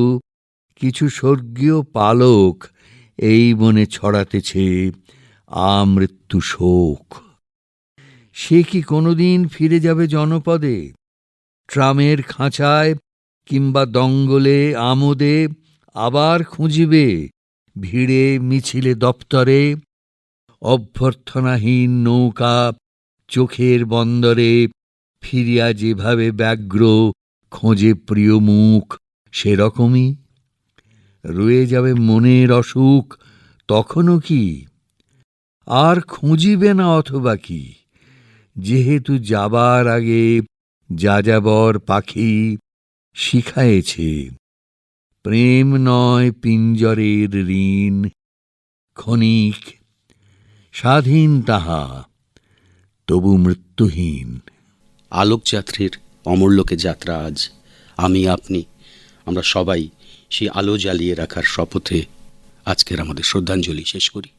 কিছু স্বর্গীয় পালক এই বনে ছড়াতেছে আমৃত্যু শোক। সে কি কোনোদিন ফিরে যাবে জনপদে? ট্রামের খাঁচায় কিংবা দঙ্গলে আমোদে আবার খুঁজিবে ভিড়ে মিছিলে দপ্তরে, অভ্যর্থনাহীন নৌকা চোখের বন্দরে ফিরিয়া যেভাবে ব্যগ্র খোঁজে প্রিয় মুখ, সেরকমই রয়ে যাবে মনের অসুখ তখনও কি? আর খুঁজিবে না অথবা কি, যেহেতু যাবার আগে যাযাবর পাখি শিখায়েছে প্রেম নয় পিঞ্জরের ঋণ, ক্ষণিক স্বাধীন তাহা তবু মৃত্যুহীন। আলোকযাত্রীর অমরলোকে যাত্রা আজ। আমি, আপনি, আমরা সবাই সেই আলো জ্বালিয়ে রাখার শপথে আজকের আমাদের শ্রদ্ধাঞ্জলি শেষ করি।